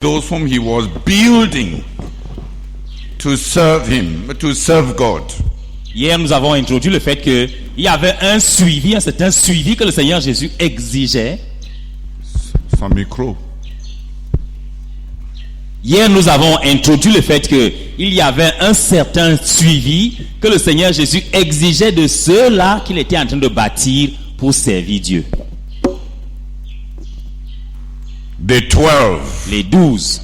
those whom he was building to serve him, to serve God. Hier, nous avons introduit le fait qu'il y avait un certain suivi que le Seigneur Jésus exigeait. Son micro. Hier, nous avons introduit le fait qu'il y avait un certain suivi que le Seigneur Jésus exigeait de ceux-là qu'il était en train de bâtir pour servir Dieu. The 12. Les 12.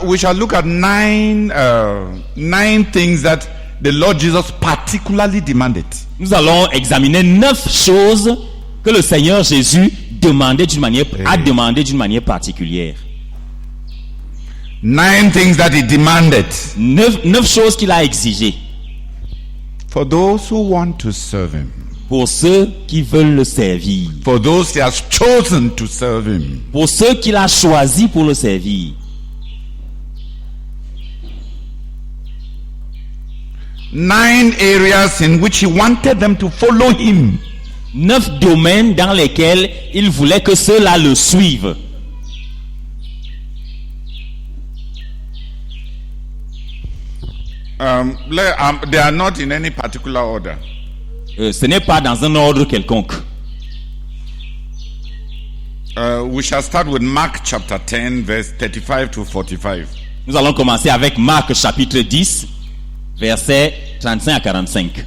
We shall look at nine things that the Lord Jesus particularly demanded. Nous allons examiner 9 choses que le Seigneur Jésus a demandé d'une manière particulière. 9 things that he demanded. 9 choses qu'il a exigées. For those who want to serve him. Pour ceux qui veulent le servir. For those he has chosen to serve him. Pour ceux qu'il a choisis pour le servir. 9 areas in which he wanted them to follow him. 9 domaines dans lesquels il voulait que ceux-là le suivent. They are not in any particular order. Ce n'est pas dans un ordre quelconque. We shall start with Mark chapter 10, verse 35 to 45. Nous allons commencer avec Marc chapitre 10, versets 35 à 45.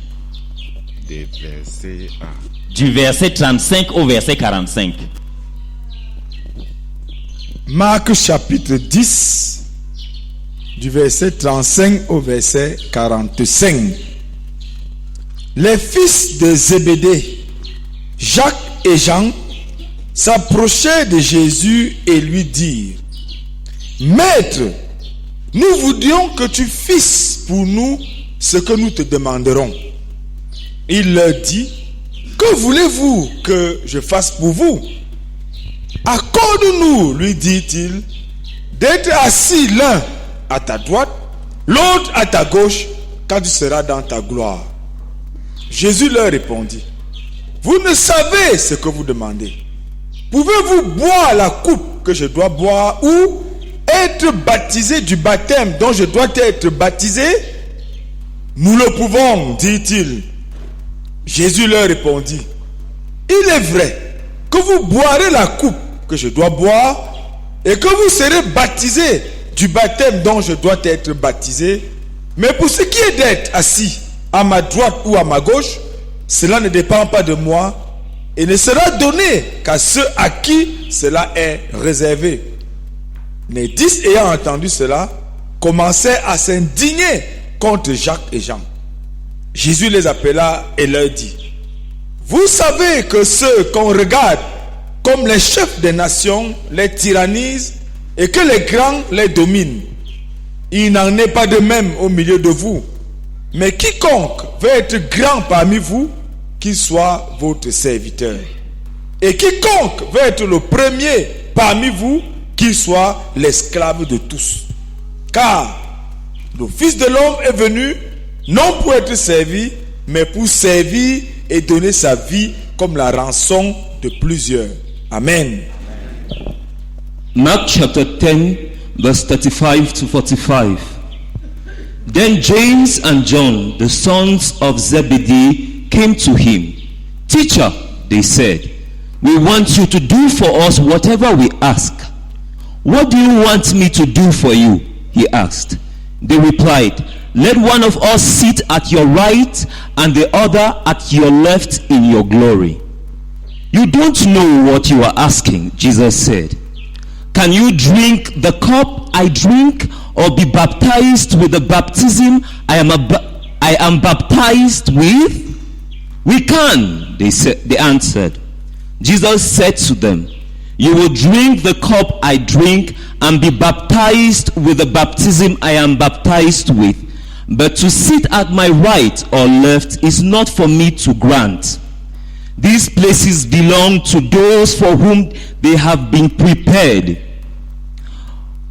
Du verset 35 au verset 45. Marc chapitre 10, du verset 35 au verset 45. Les fils de Zébédée, Jacques et Jean, s'approchaient de Jésus et lui dirent: Maître, nous voudrions que tu fasses pour nous ce que nous te demanderons. Il leur dit: Que voulez-vous que je fasse pour vous? Accorde-nous, lui dit-il, d'être assis l'un à ta droite, l'autre à ta gauche, quand tu seras dans ta gloire. Jésus leur répondit: Vous ne savez ce que vous demandez. Pouvez-vous boire la coupe que je dois boire ou être baptisé du baptême dont je dois être baptisé? Nous le pouvons, dit-il. Jésus leur répondit: Il est vrai que vous boirez la coupe que je dois boire et que vous serez baptisé du baptême dont je dois être baptisé, mais pour ce qui est d'être assis à ma droite ou à ma gauche, cela ne dépend pas de moi et ne sera donné qu'à ceux à qui cela est réservé. Les 10 ayant entendu cela commençaient à s'indigner contre Jacques et Jean. Jésus les appela et leur dit: Vous savez que ceux qu'on regarde comme les chefs des nations les tyrannisent et que les grands les dominent. Il n'en est pas de même au milieu de vous. Mais quiconque veut être grand parmi vous, qu'il soit votre serviteur. Et quiconque veut être le premier parmi vous, qu'il soit l'esclave de tous. Car le Fils de l'homme est venu non pour être servi, mais pour servir et donner sa vie comme la rançon de plusieurs. Amen. Mark chapter 10, verse 35 to 45. Then James and John, the sons of Zebedee, came to him. Teacher, they said, we want you to do for us whatever we ask. What do you want me to do for you? He asked. They replied, let one of us sit at your right and the other at your left in your glory. You don't know what you are asking, Jesus said. Can you drink the cup I drink, or be baptized with the baptism I am baptized with? We can, they answered. Jesus said to them, you will drink the cup I drink and be baptized with the baptism I am baptized with. But to sit at my right or left is not for me to grant. These places belong to those for whom they have been prepared.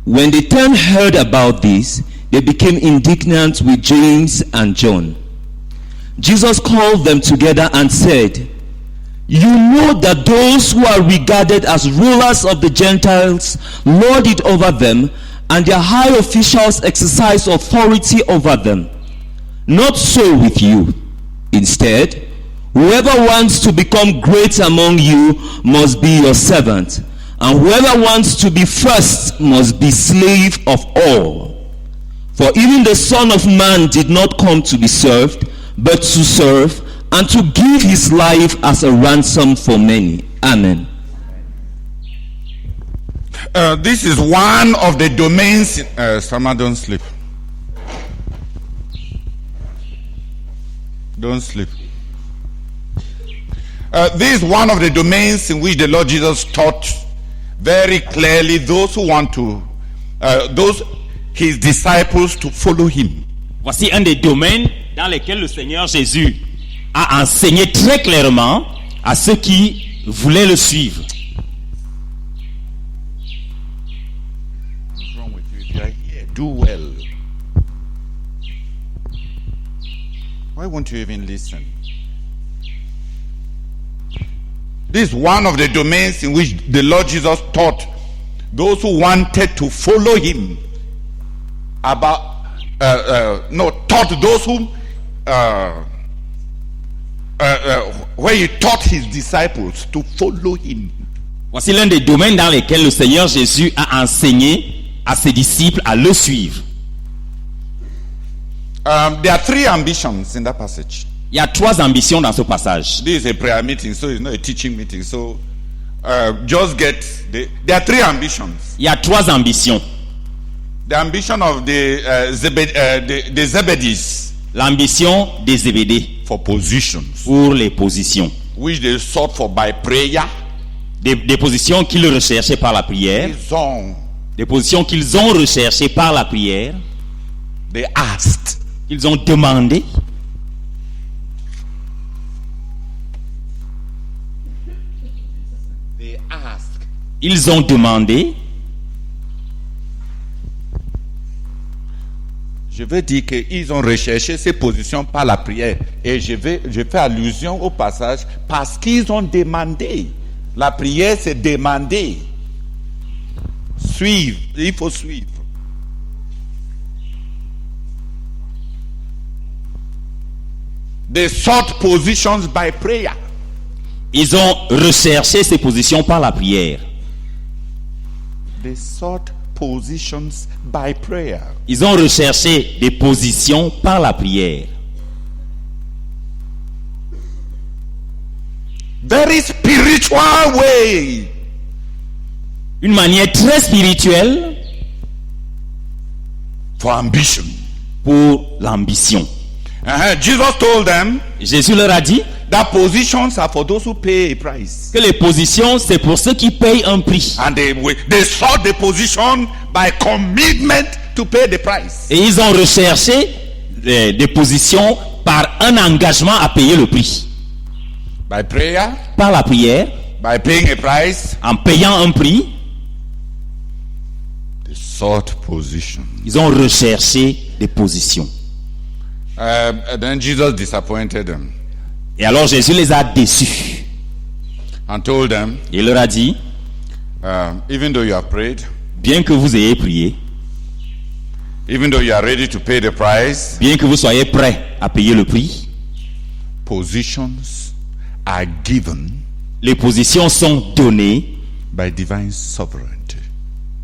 When the 10 heard about this, they became indignant with James and John. Jesus called them together and said, You know that those who are regarded as rulers of the Gentiles lord it over them, and their high officials exercise authority over them. Not so with you. Instead, whoever wants to become great among you must be your servant, and whoever wants to be first must be slave of all. For even the Son of Man did not come to be served, but to serve, and to give his life as a ransom for many. Amen. This is one of the domains. Sama, don't sleep. Don't sleep. This is one of the domains in which the Lord Jesus taught very clearly those who want to, his disciples to follow him. Voici un des domaines dans lesquels le Seigneur Jésus a enseigné très clairement à ceux qui voulaient le suivre. What's wrong with you? If you are here, do well. Why won't you even listen? This is one of the domains in which the Lord Jesus taught those who wanted to follow him taught those who where he taught his disciples to follow him. Voici l'un des domaines dans lesquels le Seigneur Jésus a enseigné à ses disciples à le suivre. There are three ambitions in that passage. Il y a 3 ambitions dans ce passage. This is a prayer meeting, so it's not a teaching meeting. So just get there are 3 ambitions. Il y a 3 ambitions. The ambition of the Zebedees L'ambition des Zébédée for positions, pour les positions. which they sought for by prayer. Des positions qu'ils recherchaient par la prière. Des positions qu'ils ont recherchées par la prière. They asked. Ils ont demandé. They asked. Ils ont demandé. Je veux dire qu'ils ont recherché ces positions par la prière. Et je fais allusion au passage parce qu'ils ont demandé. La prière, c'est demander. Suivre. Il faut suivre. They sought positions by prayer. Ils ont recherché ces positions par la prière. They sought positions by prayer. Ils ont recherché des positions par la prière. Very spiritual way. Une manière très spirituelle For ambition. pour l'ambition. Jesus told them Jésus leur a dit that positions are for those who pay a price. que les positions, c'est pour ceux qui payent un prix. And they sought the position by commitment to pay the price. Et ils ont recherché des positions par un engagement à payer le prix. By prayer, Par la prière, by paying a price, en payant un prix, they sought position. ils ont recherché des positions. Then Jesus disappointed them Et alors Jésus les a déçus. and told them, Il leur a dit, even though you have prayed, bien que vous ayez prié, even though you are ready to pay the price, bien que vous soyez prêts à payer le prix, positions are given les positions sont données by divine sovereignty,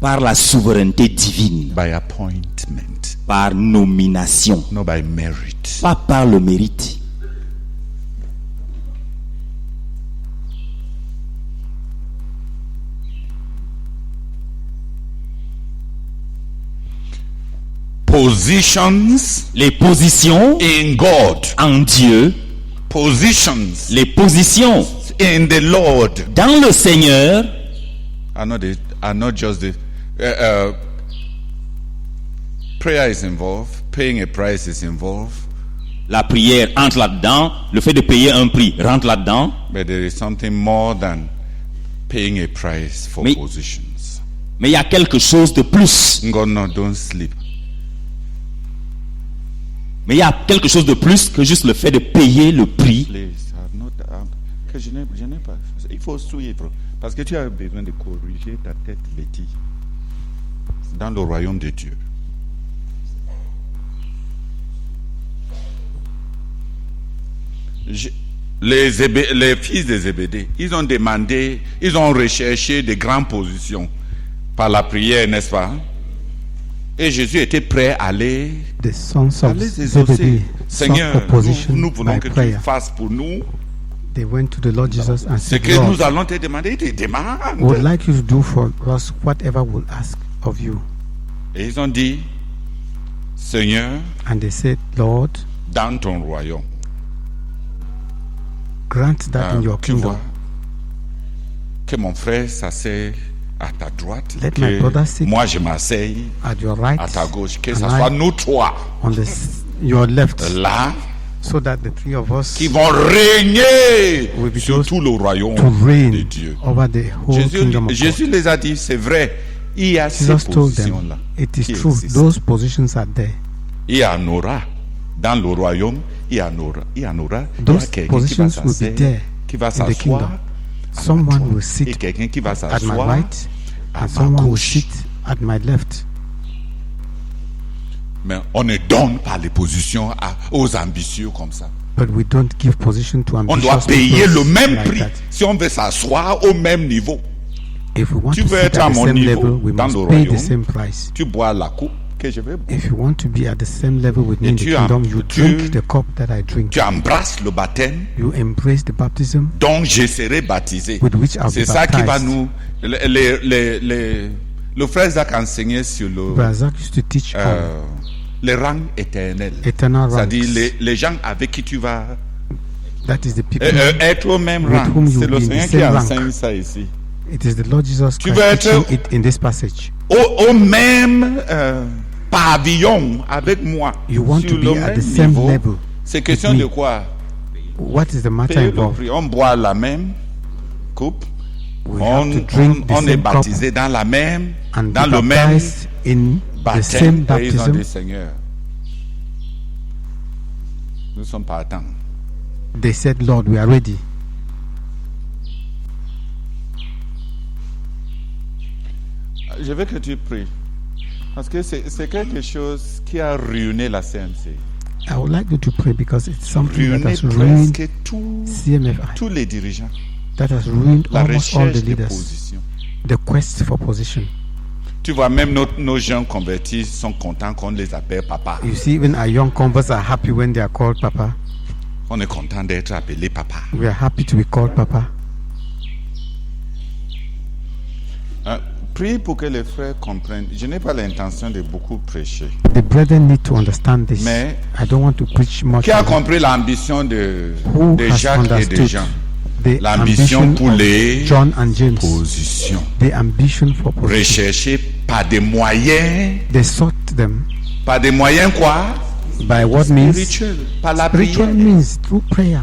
par la souveraineté divine, by appointment, par nomination, not by merit. pas par le mérite. Positions Les positions in God, en Dieu, positions les positions in the Lord dans le Seigneur are not just the prayer is involved, paying a price is involved, la prière entre là-dedans, le fait de payer un prix rentre là-dedans, but there is something more than paying a price for Mais- positions. mais il y a quelque chose de plus. God, no, don't sleep. Mais il y a quelque chose de plus que juste le fait de payer le prix. Please, que je n'ai pas. Il faut suivre. Parce que tu as besoin de corriger ta tête bêtise dans le royaume de Dieu. Les fils de Zébédée, ils ont recherché de grandes positions par la prière, n'est-ce pas? Et Jésus était prêt à les exaucer. Seigneur, nous voulons que tu fasses pour nous They went to the Lord Jesus and ce said, que Lord, nous allons te demander. Il te demande. we would like you to do for us whatever we'll ask of you. Et ils ont dit, Seigneur, And they said, Lord, dans ton royaume, grant that in your tu kingdom. vois, que mon frère s'asseye à ta droite, Let my brother que sit moi je m'asseye At your right, à ta gauche, que and ce I soit nous trois on your left, là so that the three of us qui vont régner will be sur those tout le royaume to de reign Dieu. over the whole kingdom of Jésus God. les a dit, c'est vrai, il y a ces Jesus told them, positions-là it is qui true, existent. those positions are there. Il y en aura dans le royaume, il y en aura Those quelqu'un qui va positions will be s'asseoir, there qui va in the s'asseoir kingdom. à ma Someone droite, will et sit quelqu'un qui va at my s'asseoir right, à and ma someone will gauche. sit at my left. Mais on ne donne pas les positions aux ambitieux comme ça. But we don't give position to On ambitious doit payer people le même like prix that. si on veut s'asseoir au même niveau. If we want Tu to veux sit être at à the mon same niveau level, we dans must le pay the royaume. same price. Tu bois la coupe que je vais boire. If you want to be at the same level with me in the tu kingdom, you tu- drink the cup that I drink. Tu embrasses le baptême You embrace the baptism dont je serai baptisé. with which I'll C'est be ça qui va baptized. nous... Le frère Zach enseignait sur Razak used to teach les rangs éternels. eternal C'est-à-dire ranks. les gens avec qui tu vas That is the people. être au même with rang. whom you C'est le will be Seigneur in the qui same rank. enseigne ça ici. It is the Lord Jesus Tu Christ veux être- teaching it in this passage. Au même pavillon avec moi. You want sur to be le at même the same niveau. level C'est question with de me. quoi? What is the matter Payer le involved? prix. On boit la même coupe. We have to drink the On est same cup baptisé dans la même, and dans be le même baptized in the same baptême. Et ils ont baptism. dit, Seigneur, nous sommes partants. They said, Lord, we are ready. Je veux que tu pries. Parce que c'est quelque chose qui a ruiné la CMC. I would like you to pray because it's something that Ruiné has ruined presque CMFI, tous les dirigeants. that has ruined La almost all the recherche de leaders. position. The quest for position. Tu vois, même nos jeunes convertis sont contents qu'on les appelle papa. You see, even our young converts are happy when they are called Papa. On est content d'être appelé papa. We are happy to be called Papa. Prie pour que les frères comprennent. Je n'ai pas l'intention de beaucoup prêcher. The brethren need to understand this. Mais I don't want to preach much. qui a on it. compris l'ambition de Who has Jacques et de understood Jean? the L'ambition ambition pour of les John and James? positions. The ambition for position. Rechercher par des moyens. They sought them Par des moyens quoi? by what means? Spirituels. Par la Spiritual prière. means through prayer.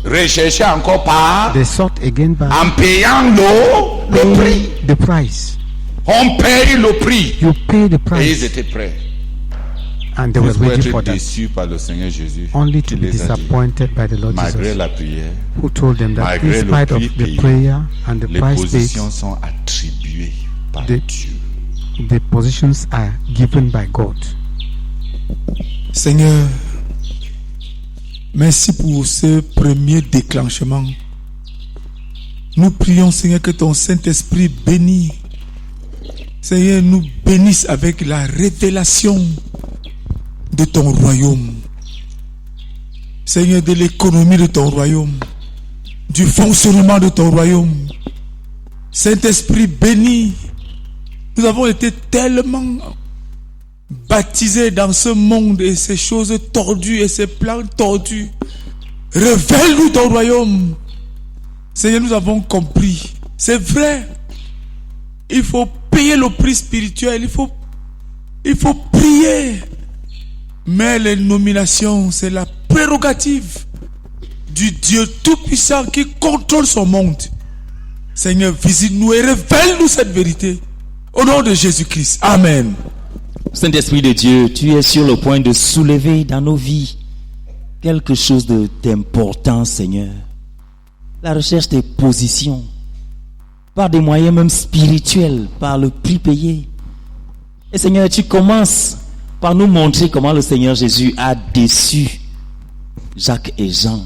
Rechercher encore par They sought again by en payant le prix. the price. On paye le prix. You pay the Et ils price, étaient prêts. and they were Ils vont ready être for that. déçus par le Seigneur Jésus. Only qui to be les a dit, disappointed by the Lord malgré Jesus, la prière, who told them that malgré in le spite of prix the payé, prayer and the les price paid, positions sont attribuées par The- Dieu. the positions are given by God. Seigneur, merci pour ce premier déclenchement. Nous prions, Seigneur, que ton Saint-Esprit bénisse. Seigneur, nous bénisse avec la révélation de ton royaume. Seigneur, de l'économie de ton royaume, du fonctionnement de ton royaume. Saint-Esprit béni, nous avons été tellement baptisés dans ce monde et ces choses tordues et ces plans tordus. Révèle-nous ton royaume. Seigneur, nous avons compris. C'est vrai. Il faut payer le prix spirituel. Il faut prier. Mais les nominations, c'est la prérogative du Dieu Tout-Puissant qui contrôle son monde. Seigneur, visite-nous et révèle-nous cette vérité. Au nom de Jésus-Christ. Amen. Saint-Esprit de Dieu, tu es sur le point de soulever dans nos vies quelque chose d'important, Seigneur. la recherche des positions, par des moyens même spirituels, par le prix payé. Et Seigneur, tu commences par nous montrer comment le Seigneur Jésus a déçu Jacques et Jean.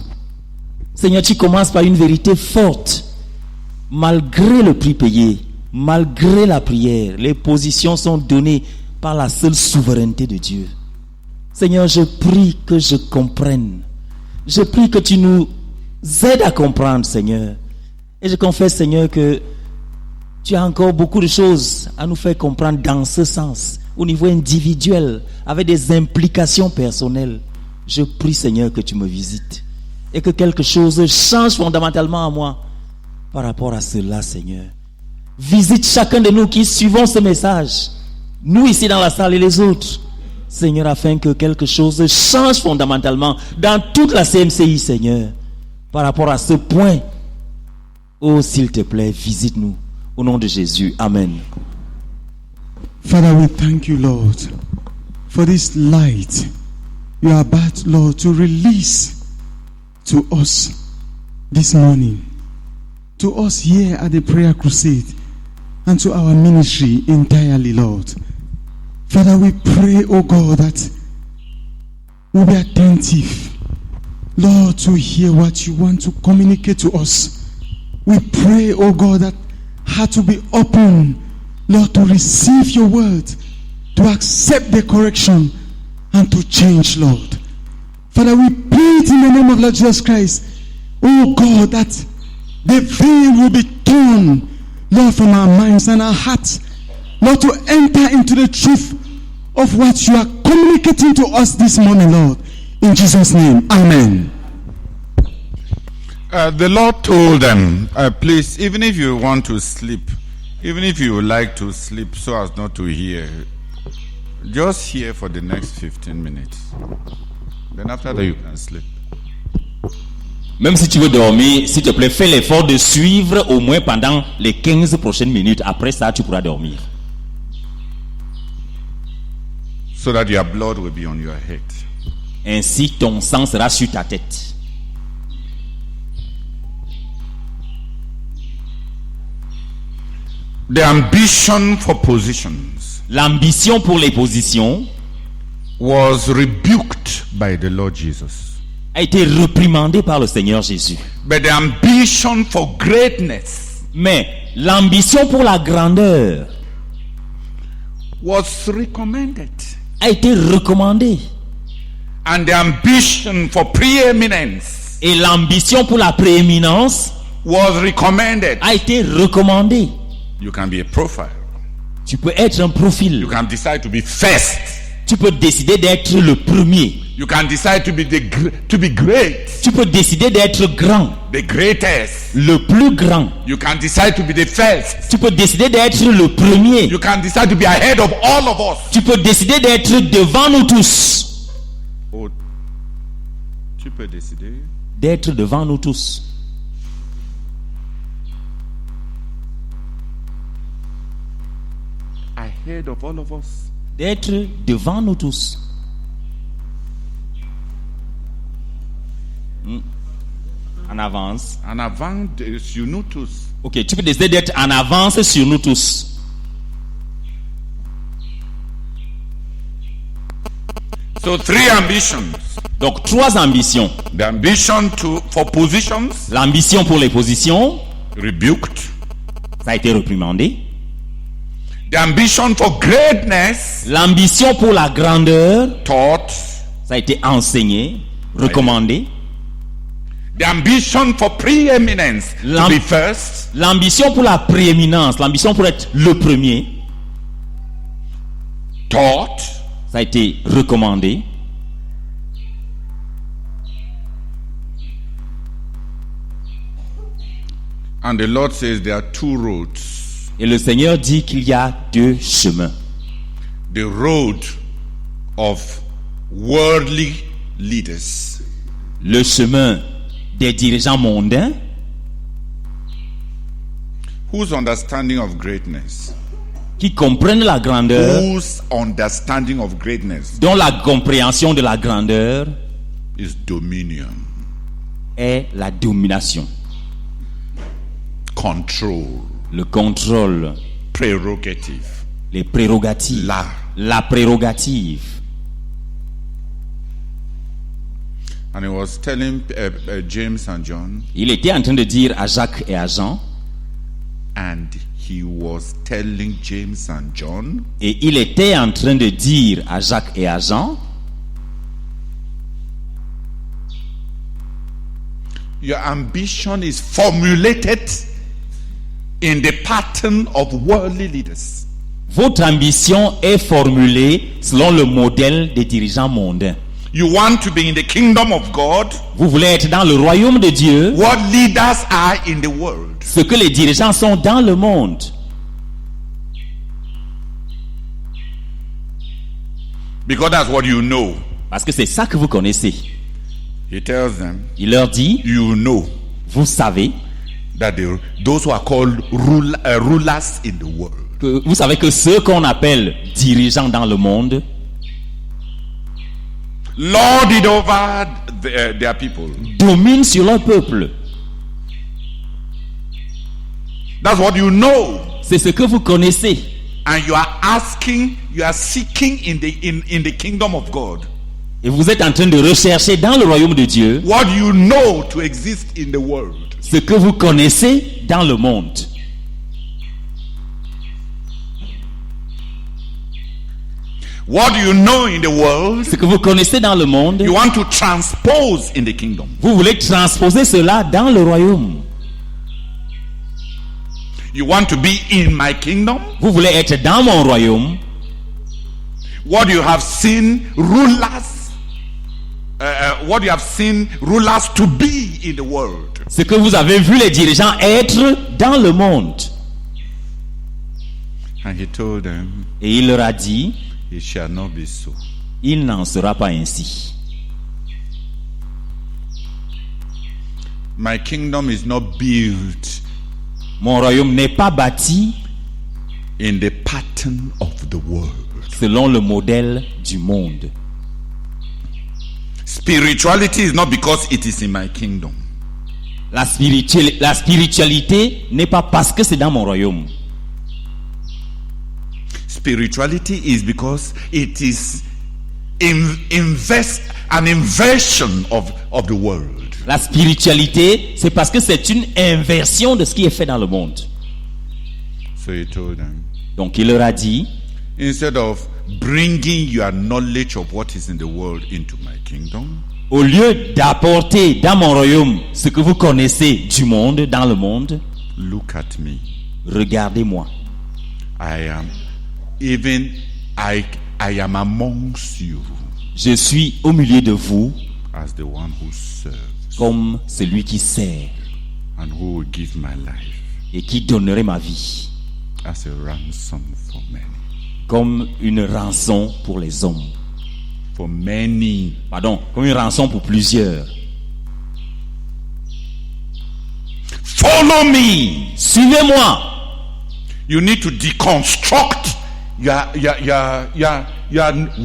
Seigneur, tu commences par une vérité forte. Malgré le prix payé, malgré la prière, les positions sont données par la seule souveraineté de Dieu. Seigneur, je prie que je comprenne. Je prie que tu nous aides à comprendre, Seigneur. Et je confesse, Seigneur, que tu as encore beaucoup de choses à nous faire comprendre dans ce sens, au niveau individuel, avec des implications personnelles. Je prie, Seigneur, que tu me visites et que quelque chose change fondamentalement en moi par rapport à cela, Seigneur. Visite chacun de nous qui suivons ce message, nous ici dans la salle et les autres, Seigneur, afin que quelque chose change fondamentalement dans toute la CMCI, Seigneur, par rapport à ce point. Oh, s'il te plaît, visite-nous. Au nom de Jésus. Amen. Father, we thank you, Lord, for this light you are about, Lord, to release to us this morning, to us here at the prayer crusade, and to our ministry entirely, Lord. Father, we pray, oh God, that we'll be attentive, Lord, to hear what you want to communicate to us. We pray, oh God, that heart to be open, Lord, to receive your word, to accept the correction, and to change, Lord. Father, we pray it in the name of Lord Jesus Christ, oh God, that the veil will be torn, Lord, from our minds and our hearts, Lord, to enter into the truth of what you are communicating to us this morning, Lord. In Jesus' name, amen. The Lord told them, please, even if you want to sleep, even if you would like to sleep so as not to hear, just hear for the next 15 minutes. Then after that you can sleep. Même si tu veux dormir, s'il te plaît, fais l'effort de suivre au moins pendant les 15 prochaines minutes. Après ça, tu pourras dormir. So that your blood will be on your head. Ainsi, ton sang sera sur ta tête. The ambition for positions L'ambition pour les positions was rebuked by the Lord Jesus. a été réprimandée par le Seigneur Jésus. But the ambition for greatness Mais l'ambition pour la grandeur was recommended. a été recommandée. And the ambition for preeminence Et l'ambition pour la prééminence was recommended. a été recommandée. You can be a profile. Tu peux être un profil. You can decide to be first. Tu peux décider d'être le premier. You can decide to be great, Tu peux décider d'être grand, the greatest. le plus grand. You can decide to be the first. Tu peux décider d'être le premier. You can decide to be ahead of all of us. Tu peux décider d'être devant nous tous. Oh, tu peux décider. D'être devant nous tous. Ahead of all of us. D'être devant nous tous. En avance. En avant sur nous tous. Ok, tu peux décider d'être en avance sur nous tous. So 3 ambitions. Donc 3 ambitions. The ambition for positions, L'ambition pour les positions, rebuked. ça a été réprimandé. The ambition for greatness, L'ambition pour la grandeur, taught. ça a été enseigné, recommandé. The ambition for preeminence, to be first. L'ambition pour la prééminence, l'ambition pour être le premier, Taught. ça a été recommandé. And the Lord says there are 2 roads. Et le Seigneur dit qu'il y a 2 chemins. The road of worldly leaders. Le chemin des dirigeants mondains, Whose understanding of greatness? qui comprennent la grandeur, Whose understanding of greatness dont la compréhension de la grandeur is dominion. est la domination. control, le contrôle, prerogative. les prérogatives, la prérogative. And he was telling James and John, Il était en train de dire à Jacques et à Jean, and he was telling James and John, et il était en train de dire à Jacques et à Jean, your ambition is formulated in the pattern of worldly leaders. votre ambition est formulée selon le modèle des dirigeants mondains. You want to be in the kingdom of God, Vous voulez être dans le royaume de Dieu, what leaders are in the world. ce que les dirigeants sont dans le monde. Because that's what you know. Parce que c'est ça que vous connaissez. He tells them, Il leur dit, you know vous savez that those who are called rulers in the world, vous savez que ceux qu'on appelle dirigeants dans le monde lord it over their people. dominent sur leur peuple. That's what you know. C'est ce que vous connaissez. And you are seeking in the kingdom of God Et vous êtes en train de rechercher dans le royaume de Dieu what you know to exist in the world. ce que vous connaissez dans le monde. What you know in the world, Ce que vous connaissez dans le monde, you want to transpose in the kingdom. vous voulez transposer cela dans le royaume. You want to be in my kingdom. Vous voulez être dans mon royaume. What you have seen rulers, what you have seen rulers to be in the world. Ce que vous avez vu les dirigeants être dans le monde. And he told them, Et il leur a dit, it shall not be so. il n'en sera pas ainsi. My kingdom is not built Mon royaume n'est pas bâti in the pattern of the world. selon le modèle du monde. Spirituality is not because it is in my kingdom. La spiritualité n'est pas parce que c'est dans mon royaume. Spirituality is because it is an inversion of the world. La spiritualité, c'est parce que c'est une inversion de ce qui est fait dans le monde. So he told them, Donc il leur a dit, instead of bringing your knowledge of what is in the world into my kingdom, au lieu d'apporter dans mon royaume ce que vous connaissez du monde, dans le monde, look at me. regardez-moi. I am amongst you Je suis au milieu de vous as the one who serves comme celui qui sert and who will give my life et qui donnerait ma vie as a ransom for many. comme une rançon pour les hommes. For many. Pardon, comme une rançon pour plusieurs. Follow me. Suivez-moi. You need to deconstruct your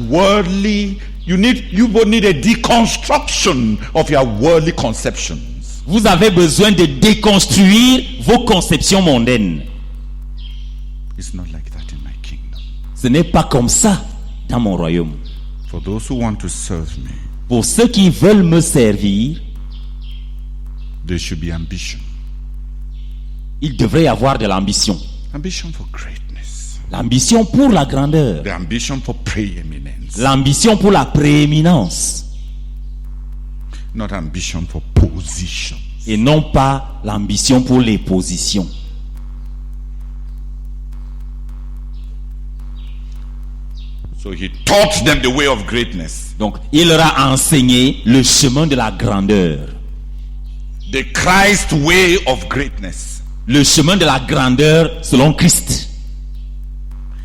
worldly. You both need a deconstruction of your worldly conceptions. Vous avez besoin de déconstruire vos conceptions mondaines. It's not like that in my kingdom. Ce n'est pas comme ça dans mon royaume. For those who want to serve me, Pour ceux qui veulent me servir, there should be ambition. il devrait y avoir de l'ambition. Ambition for greatness. L'ambition pour la grandeur. The ambition for preeminence. L'ambition pour la prééminence. Not ambition for position. Et non pas l'ambition pour les positions. So he taught them the way of greatness. Donc, il leur a enseigné le chemin de la grandeur. The Christ way of greatness. Le chemin de la grandeur selon Christ.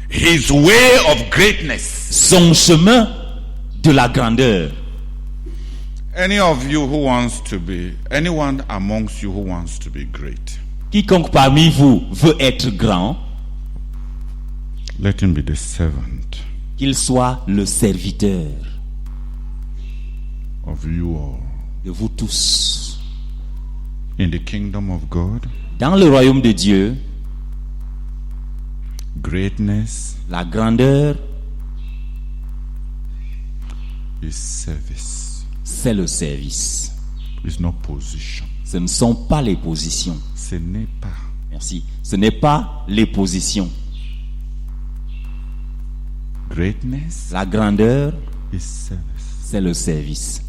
His way of greatness. Son chemin de la grandeur. Anyone amongst you who wants to be great, Quiconque parmi vous veut être grand, let him be the servant qu'il soit le serviteur of you all. de vous tous. In the kingdom of God, Dans le royaume de Dieu, greatness la grandeur, is service. c'est le service. It's not position. Ce ne sont pas les positions. Ce n'est pas. Merci. Ce n'est pas les positions. Greatness La grandeur, is service. c'est le service.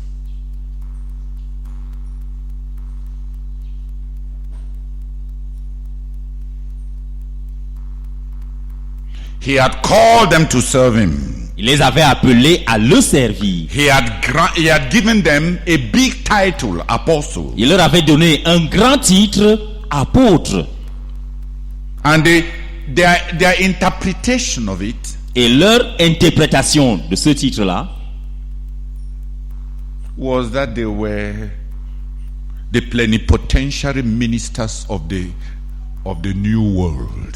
He had called them to serve him. Il les avait appelés à le servir. He had given them a big title, apostle. Il leur avait donné un grand titre, apôtre. And their interpretation of it Et leur interprétation de ce titre-là was that they were the plenipotentiary ministers of the new world.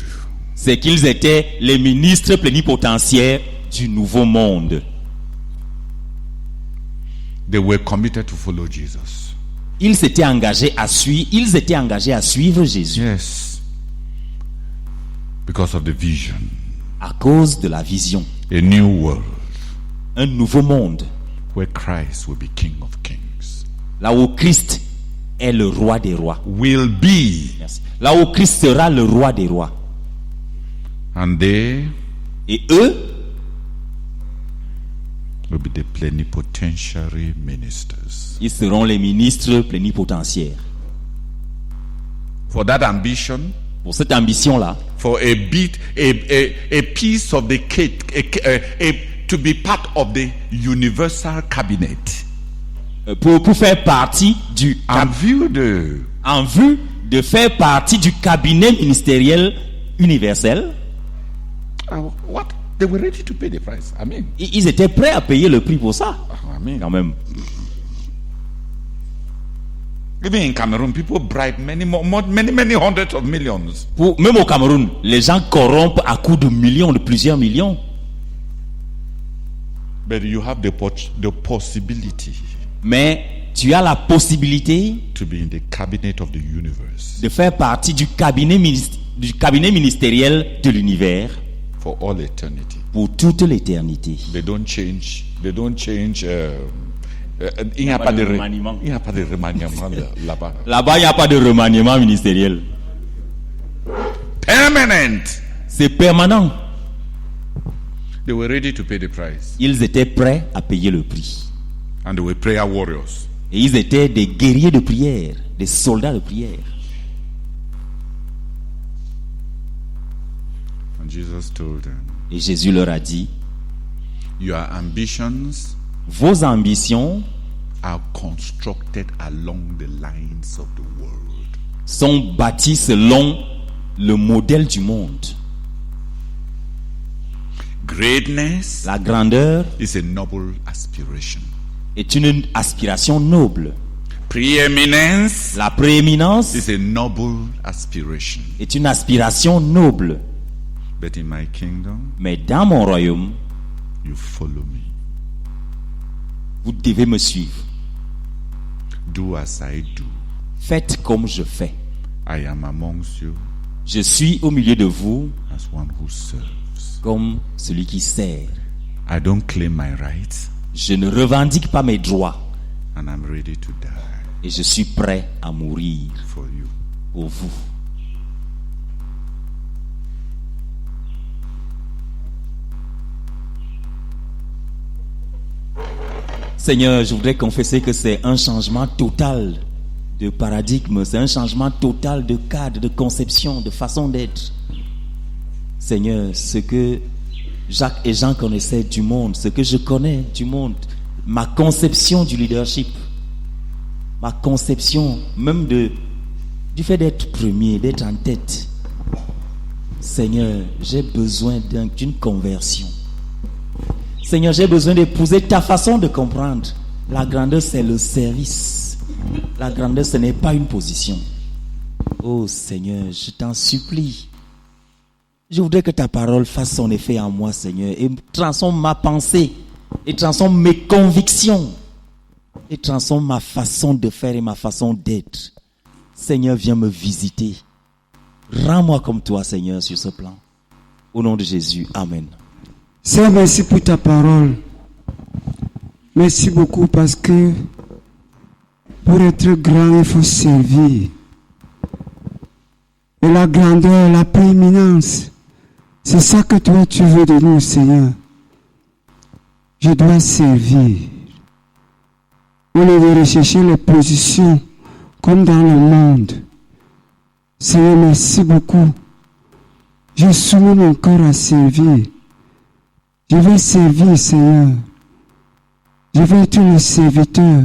c'est qu'ils étaient les ministres plénipotentiaires du nouveau monde. They were committed to follow Jesus. Ils étaient engagés à suivre Jésus Yes. Because of the vision. à cause de la vision. A new world Un nouveau monde, where Christ will be King of Kings. là où Christ est le roi des rois. Will be. Merci. Là où Christ sera le roi des rois. And they Et eux will be the plenipotentiary ministers. ils seront les ministres plénipotentiaires. For that ambition, Pour cette ambition-là, for a piece of the cake, to be part of the universal cabinet. pour faire partie du En vue de en vue de faire partie du cabinet ministériel universel, what they were ready to pay the price. I mean, ils étaient prêts à payer le prix pour ça. I mean, Quand même. even in Cameroon, people bribe many hundreds of millions. Même au Cameroun, les gens corrompent à coups de millions, de plusieurs millions. But you have the possibility Mais tu as la possibilité to be in the cabinet of the universe de faire partie du cabinet ministériel de l'univers for all eternity. pour toute l'éternité. They don't change. Il n'y a pas de remaniement. Il n'y a pas de remaniement là-bas. Là-bas, il n'y a pas de remaniement ministériel. Permanent. C'est permanent. They were ready to pay the price. Ils étaient prêts à payer le prix. And they were prayer warriors. Et ils étaient des guerriers de prière, des soldats de prière. And Jesus told them, Et Jésus leur a dit, your ambitions vos ambitions are constructed along the lines of the world. sont bâties selon le modèle du monde. Greatness La grandeur is a noble aspiration. est une aspiration noble. Preeminence La prééminence is a noble aspiration. est une aspiration noble. But in my kingdom, Mais dans mon royaume, you follow me. vous devez me suivre. Do as I do. Faites comme je fais. I am amongst you Je suis au milieu de vous as one who serves. comme celui qui sert. I don't claim my rights, Je ne revendique pas mes droits and I'm ready to die et je suis prêt à mourir for you. pour vous. Seigneur, je voudrais confesser que c'est un changement total de paradigme, c'est un changement total de cadre, de conception, de façon d'être. Seigneur, ce que Jacques et Jean connaissaient du monde, ce que je connais du monde, ma conception du leadership, ma conception même du fait d'être premier, d'être en tête. Seigneur, j'ai besoin d'une conversion. Seigneur, j'ai besoin d'épouser ta façon de comprendre. La grandeur, c'est le service. La grandeur, ce n'est pas une position. Oh Seigneur, je t'en supplie. Je voudrais que ta parole fasse son effet en moi, Seigneur, et transforme ma pensée, et transforme mes convictions, et transforme ma façon de faire et ma façon d'être. Seigneur, viens me visiter. Rends-moi comme toi, Seigneur, sur ce plan. Au nom de Jésus, Amen. Seigneur, merci pour ta parole. Merci beaucoup parce que pour être grand, il faut servir. Et la grandeur, la prééminence, c'est ça que toi tu veux de nous, Seigneur. Je dois servir. Au lieu de rechercher les positions comme dans le monde. Seigneur, merci beaucoup. Je soumets mon cœur à servir. Je vais servir, Seigneur. Je vais être le serviteur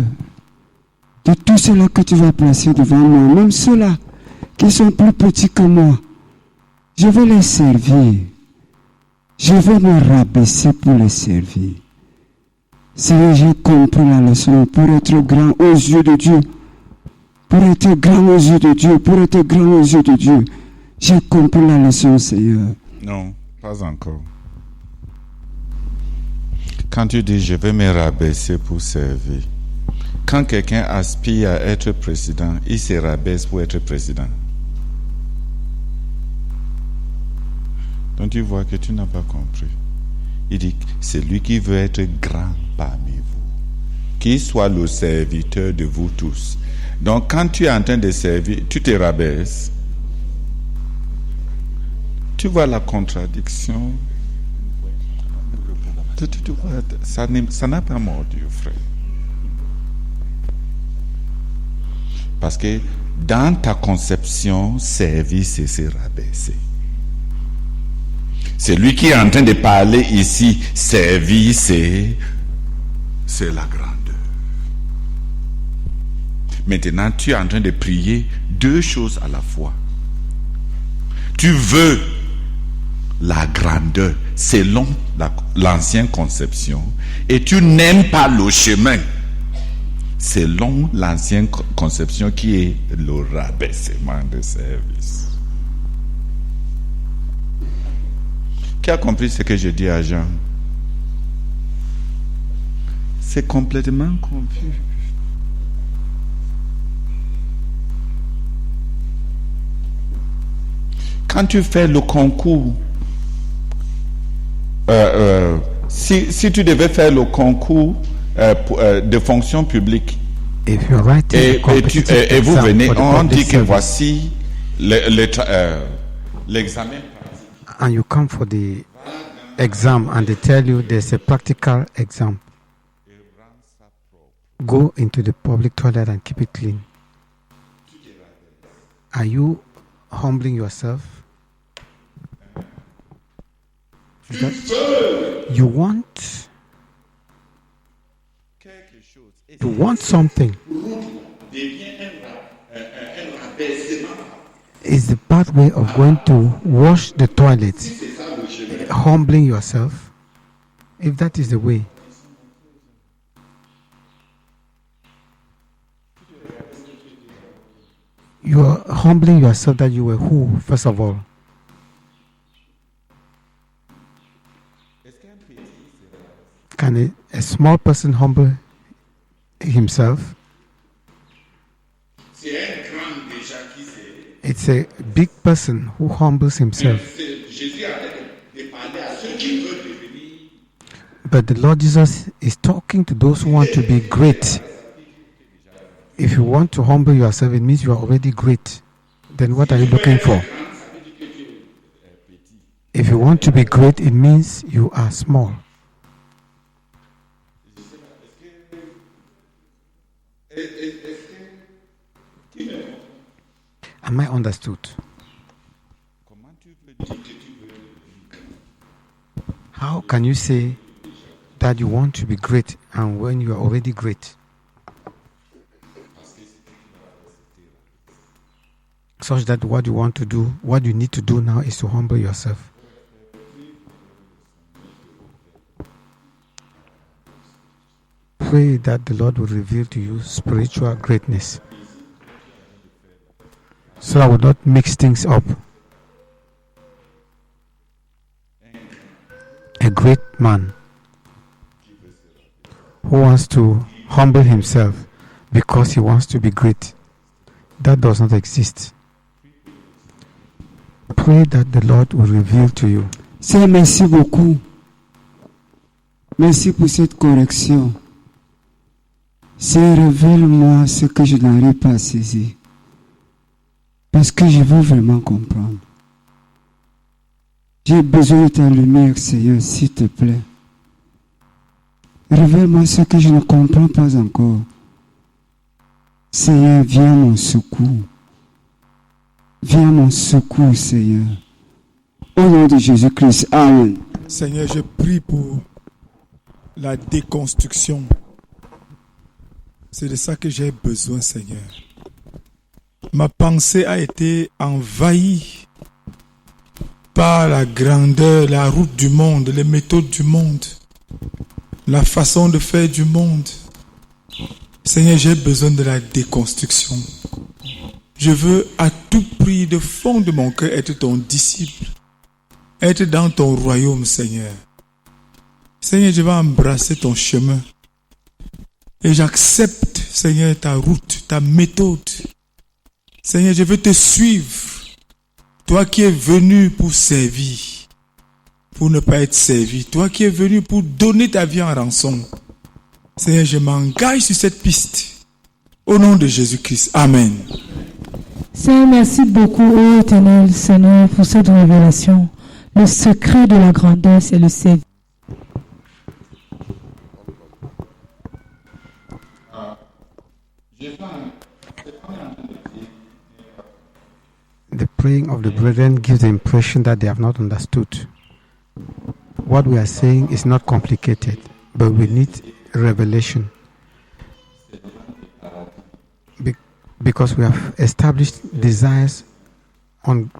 de tout cela que tu vas placer devant moi. Même ceux-là qui sont plus petits que moi. Je vais les servir. Je vais me rabaisser pour les servir. Seigneur, j'ai compris la leçon pour être grand aux yeux de Dieu. Pour être grand aux yeux de Dieu. Pour être grand aux yeux de Dieu. J'ai compris la leçon, Seigneur. Non, pas encore. Quand tu dis je vais me rabaisser pour servir, quand quelqu'un aspire à être président, il se rabaisse pour être président. Donc tu vois que tu n'as pas compris. Il dit, c'est lui qui veut être grand parmi vous. Qu'il soit le serviteur de vous tous. Donc quand tu es en train de servir, tu te rabaisses. Tu vois la contradiction. Tu vois, ça n'a pas mordu, frère. Parce que dans ta conception, servir, c'est se rabaisser. C'est lui qui est en train de parler ici. Servir, c'est la grandeur. Maintenant, tu es en train de prier deux choses à la fois. Tu veux la grandeur selon l'ancienne conception et tu n'aimes pas le chemin selon l'ancienne conception qui est le rabaissement de service. Qui a compris ce que je dis à Jean? C'est complètement confus. Quand tu fais le concours, si tu devais faire le concours de fonction publique, et vous venez, on dit que voici l'examen. And you come for the exam and they tell you there's a practical exam. Go into the public toilet and keep it clean. Are you humbling yourself? You want something. Is the pathway of going to wash the toilet, humbling yourself? If that is the way, you are humbling yourself that you were who, first of all? Can a small person humble himself? It's a big person who humbles himself. But the Lord Jesus is talking to those who want to be great. If you want to humble yourself, it means you are already great. Then what are you looking for? If you want to be great, it means you are small. Am I understood? How can you say that you want to be great and when you are already great? Such that what you want to do, what you need to do now is to humble yourself. Pray that the Lord will reveal to you spiritual greatness, so I will not mix things up. A great man who wants to humble himself because he wants to be great, that does not exist. pray that the Lord will reveal to you. Seigneur, merci beaucoup. Merci pour cette correction. Seigneur, révèle-moi ce que je n'arrive pas à saisir. Parce que je veux vraiment comprendre. J'ai besoin de ta lumière, Seigneur, s'il te plaît. Révèle-moi ce que je ne comprends pas encore. Seigneur, viens à mon secours. Viens à mon secours, Seigneur. Au nom de Jésus-Christ. Amen. Seigneur, je prie pour la déconstruction. C'est de ça que j'ai besoin, Seigneur. Ma pensée a été envahie par la grandeur, la route du monde, les méthodes du monde, la façon de faire du monde. Seigneur, j'ai besoin de la déconstruction. Je veux à tout prix, de fond de mon cœur, être ton disciple, être dans ton royaume, Seigneur. Seigneur, je vais embrasser ton chemin. Et j'accepte, Seigneur, ta route, ta méthode. Seigneur, je veux te suivre. Toi qui es venu pour servir, pour ne pas être servi. Toi qui es venu pour donner ta vie en rançon. Seigneur, je m'engage sur cette piste. Au nom de Jésus-Christ. Amen. Seigneur, merci beaucoup, ô éternel Seigneur, pour cette révélation. Le secret de la grandeur, c'est le service. The praying of the brethren gives the impression that they have not understood. What we are saying is not complicated, but we need revelation. Because we have established desires on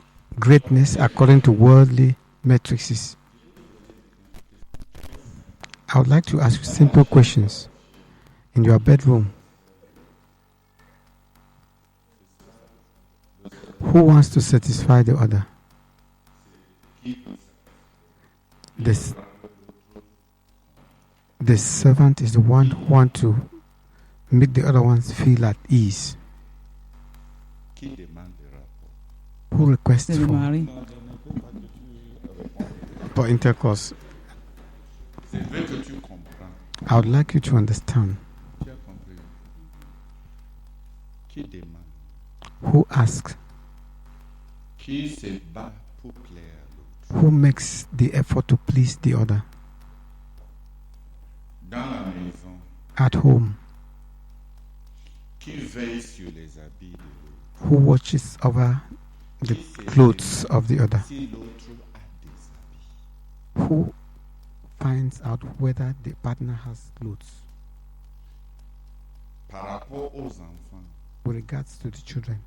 greatness according to worldly matrices. I would like to ask you simple questions. In your bedroom, who wants to satisfy the other? The servant is the one who wants to make the other ones feel at ease. Who requests for intercourse? I would like you to understand. Who asks? Who makes the effort to please the other? At home. Who watches over the clothes of the other? Who finds out whether the partner has clothes? With regards to the children,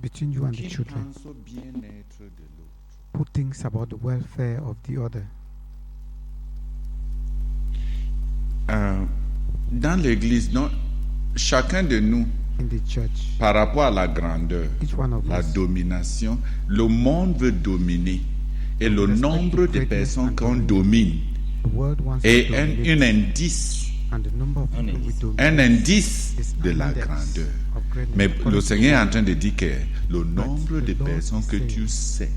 between you and the children, who thinks about the welfare of the other? Dans l'église, non, chacun de nous, in the church, par rapport à la grandeur, each one of la us, domination, le monde veut dominer. Et le nombre de personnes qu'on domine the world wants est to dominate, un indice, and the number of people we dominate un indice is de la index grandeur. of greatness. Mais According le to Seigneur est en God, train de dire que le nombre de the Lord personnes que is tu sais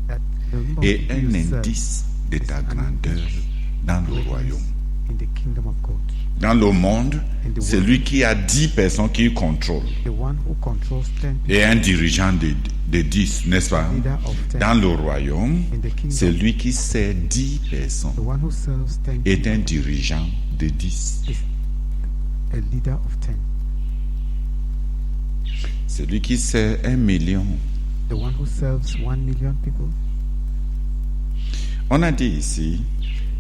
that the number of est people un you serve indice de ta is an grandeur index dans of le greatness royaume. in the kingdom of God. Dans le monde, In the c'est world, lui qui a 10 personnes qui contrôle. the one who controls 10 people, Et un dirigeant de 10, n'est-ce pas? leader of 10, Dans le royaume, in the kingdom, c'est lui qui sait 10 personnes the one who serves 10 est people un dirigeant de 10. is a leader of 10. Celui qui sait 1 million. The one who serves 1 million people, On a dit ici,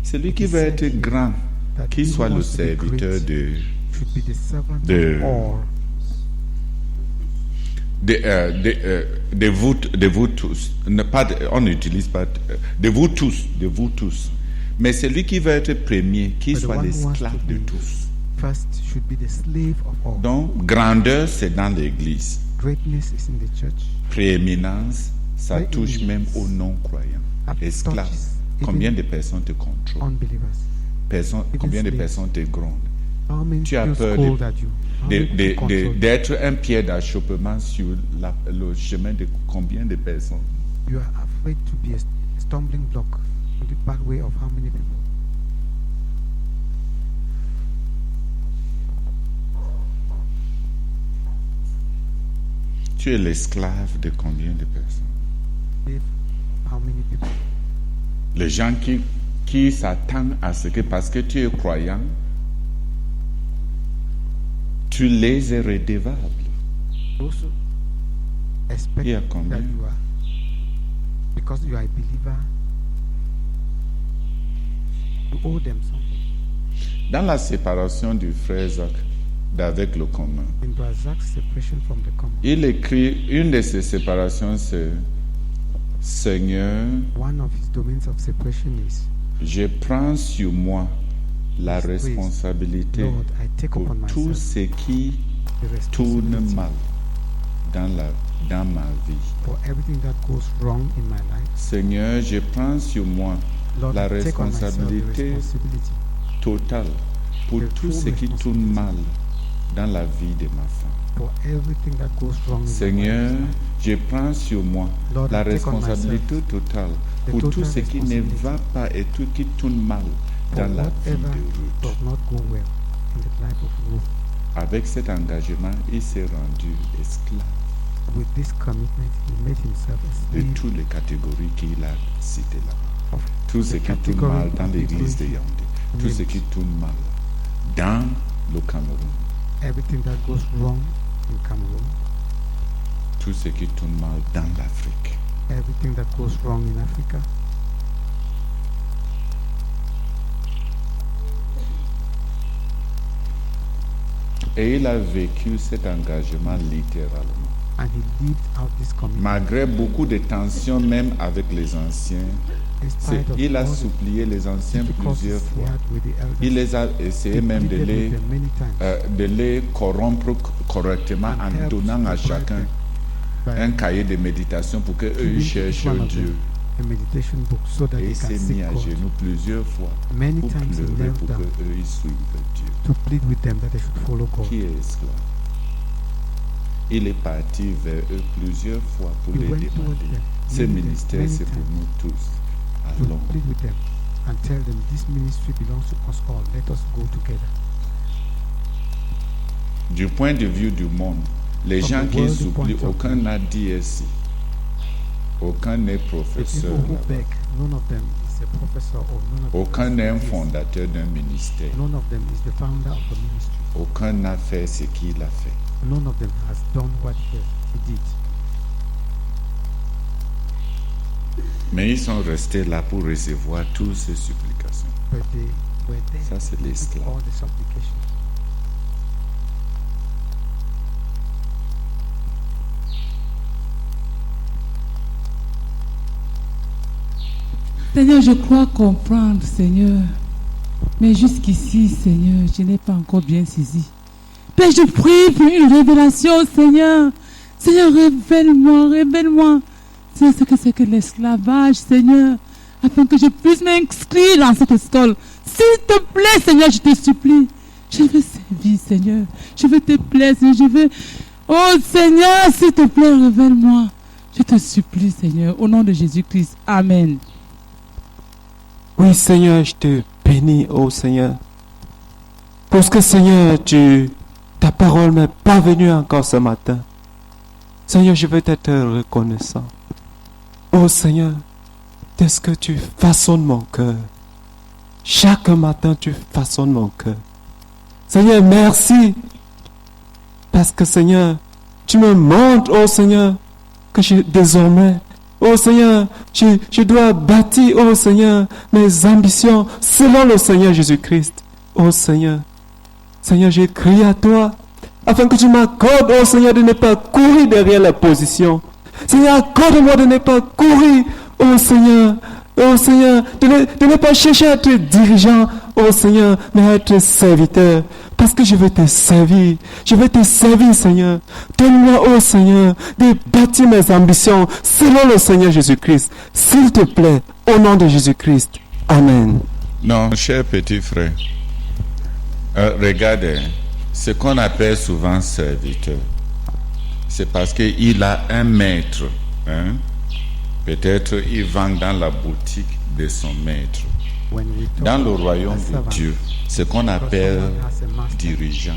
celui qui veut être grand, that qu'il he who soit le wants to be serviteur great de should be the servant de- of all, de vous tous. On n'utilise pas de vous tous. Mais celui qui veut être premier, qu'il But the soit one who wants l'esclave to de be tous. first should be the slave of all. Donc, grandeur, c'est dans l'église. Greatness is in the church. Prééminence, ça Prééminence. touche même aux non-croyants. That Esclave. touches even Combien de personnes te contrôlent? unbelievers. Even Combien de slaves. personnes te grondent? How many Tu as people peur scold at you? How many people control you? d'être un pied d'achoppement sur le chemin de combien de personnes? You are afraid to be a stumbling block on the pathway of how many people? Tu es l'esclave de combien de personnes? If how many people? Les gens qui s'attendent à ce que parce que tu es croyant, tu les es redevables. Those who expect Il y a combien? that you are, because you are a believer, you owe them something. Dans la séparation du frère Zach d'avec le commun, In Brazak's separation from the common, il écrit, une de ces séparations, c'est Seigneur, one of his domains of separation is, je prends sur moi la responsabilité Lord, I take pour upon tout myself ce qui the tourne responsibility mal dans ma vie. for everything that goes wrong in my life. Seigneur, je prends sur moi Lord, la I take on myself the responsabilité responsibility totale pour The tout ce full qui tourne mal dans la vie de ma femme. for everything that goes wrong in Seigneur, my life. je prends sur moi Lord, la I take on responsabilité myself totale the pour tout total ce qui ne responsibility va pas et tout qui tourne mal for dans la vie whatever de Ruth. does not go well in the life of Ruth. Avec cet engagement, il s'est rendu esclave With this commitment, he made himself a de slave toutes les catégories qu'il a citées là. of Tout ce the qui tourne category mal dans of l'église de people, Yaoundé, tout ce qui tourne mal dans le Cameroun, everything that goes wrong in Cameroon, tout ce qui tourne mal dans l'Afrique. everything that goes wrong in Africa. Et il a vécu cet engagement littéralement. And he lived out this commitment. Malgré beaucoup de tensions, même avec les anciens, In spite of il a all the supplié les anciens difficulties plusieurs he fois. had with the elders. Il les a essayé He même pleaded with them many times de les corrompre correctement and en helped donnant à to bribe chacun them by un cahier de méditation pour qu'eux giving each cherchent one of Dieu. them a meditation book so that Et they il can s'est seek mis à God. genoux plusieurs fois Many pour times he pleurer knelt pour down qu'eux ils suivent Dieu. to plead with them that they should follow God. Qui est esclave? Il est parti vers eux plusieurs fois pour He les went toward demander. them Ce many ministère, times c'est pour nous tous. to Allons. plead with them and tell them this ministry belongs to us all. Let us go together. Du point de vue du monde, les From gens the qui worldly supplient, point of aucun view. n'a DSI, aucun n'est The professeur, people who là-bas. beg, none of them is a professor or none of them Aucun is n'est un this. fondateur d'un ministère, None of them is the founder of a ministry. aucun n'a fait ce qu'il a fait. None of them has done what he did. Mais ils sont restés là pour recevoir toutes ces supplications. But they were there Ça, c'est to receive l'esclave. all the supplications. Seigneur, je crois comprendre, Seigneur. Mais jusqu'ici, Seigneur, je n'ai pas encore bien saisi. Père, je prie pour une révélation, Seigneur. Seigneur, révèle-moi, révèle-moi. Seigneur, ce que c'est que l'esclavage, Seigneur. Afin que je puisse m'inscrire dans cette école. S'il te plaît, Seigneur, je te supplie. Je veux servir, Seigneur. Je veux te plaire, Seigneur. Je veux... Oh, Seigneur, s'il te plaît, révèle-moi. Je te supplie, Seigneur. Au nom de Jésus-Christ. Amen. Oui, Seigneur, je te bénis, oh Seigneur. Parce que, Seigneur, ta parole m'est parvenue encore ce matin. Seigneur, je veux t'être reconnaissant. Oh Seigneur, de ce que tu façonnes mon cœur. Chaque matin, tu façonnes mon cœur. Seigneur, merci. Parce que, Seigneur, tu me montres, oh Seigneur, que désormais, oh Seigneur, je dois bâtir, oh Seigneur, mes ambitions selon le Seigneur Jésus-Christ. Oh Seigneur, Seigneur, j'ai crié à toi afin que tu m'accordes, oh Seigneur, de ne pas courir derrière la position. Seigneur, accorde-moi de ne pas courir, oh Seigneur, de ne pas chercher à être dirigeant, oh Seigneur, mais à être serviteur. Parce que je veux te servir. Je veux te servir, Seigneur. Donne-moi, oh Seigneur, de bâtir mes ambitions selon le Seigneur Jésus-Christ. S'il te plaît, au nom de Jésus-Christ. Amen. Non, cher petit frère, Regardez, ce qu'on appelle souvent serviteur, c'est parce qu'il a un maître. Hein? Peut-être il vend dans la boutique de son maître. Dans le royaume de Dieu, ce qu'on appelle dirigeant,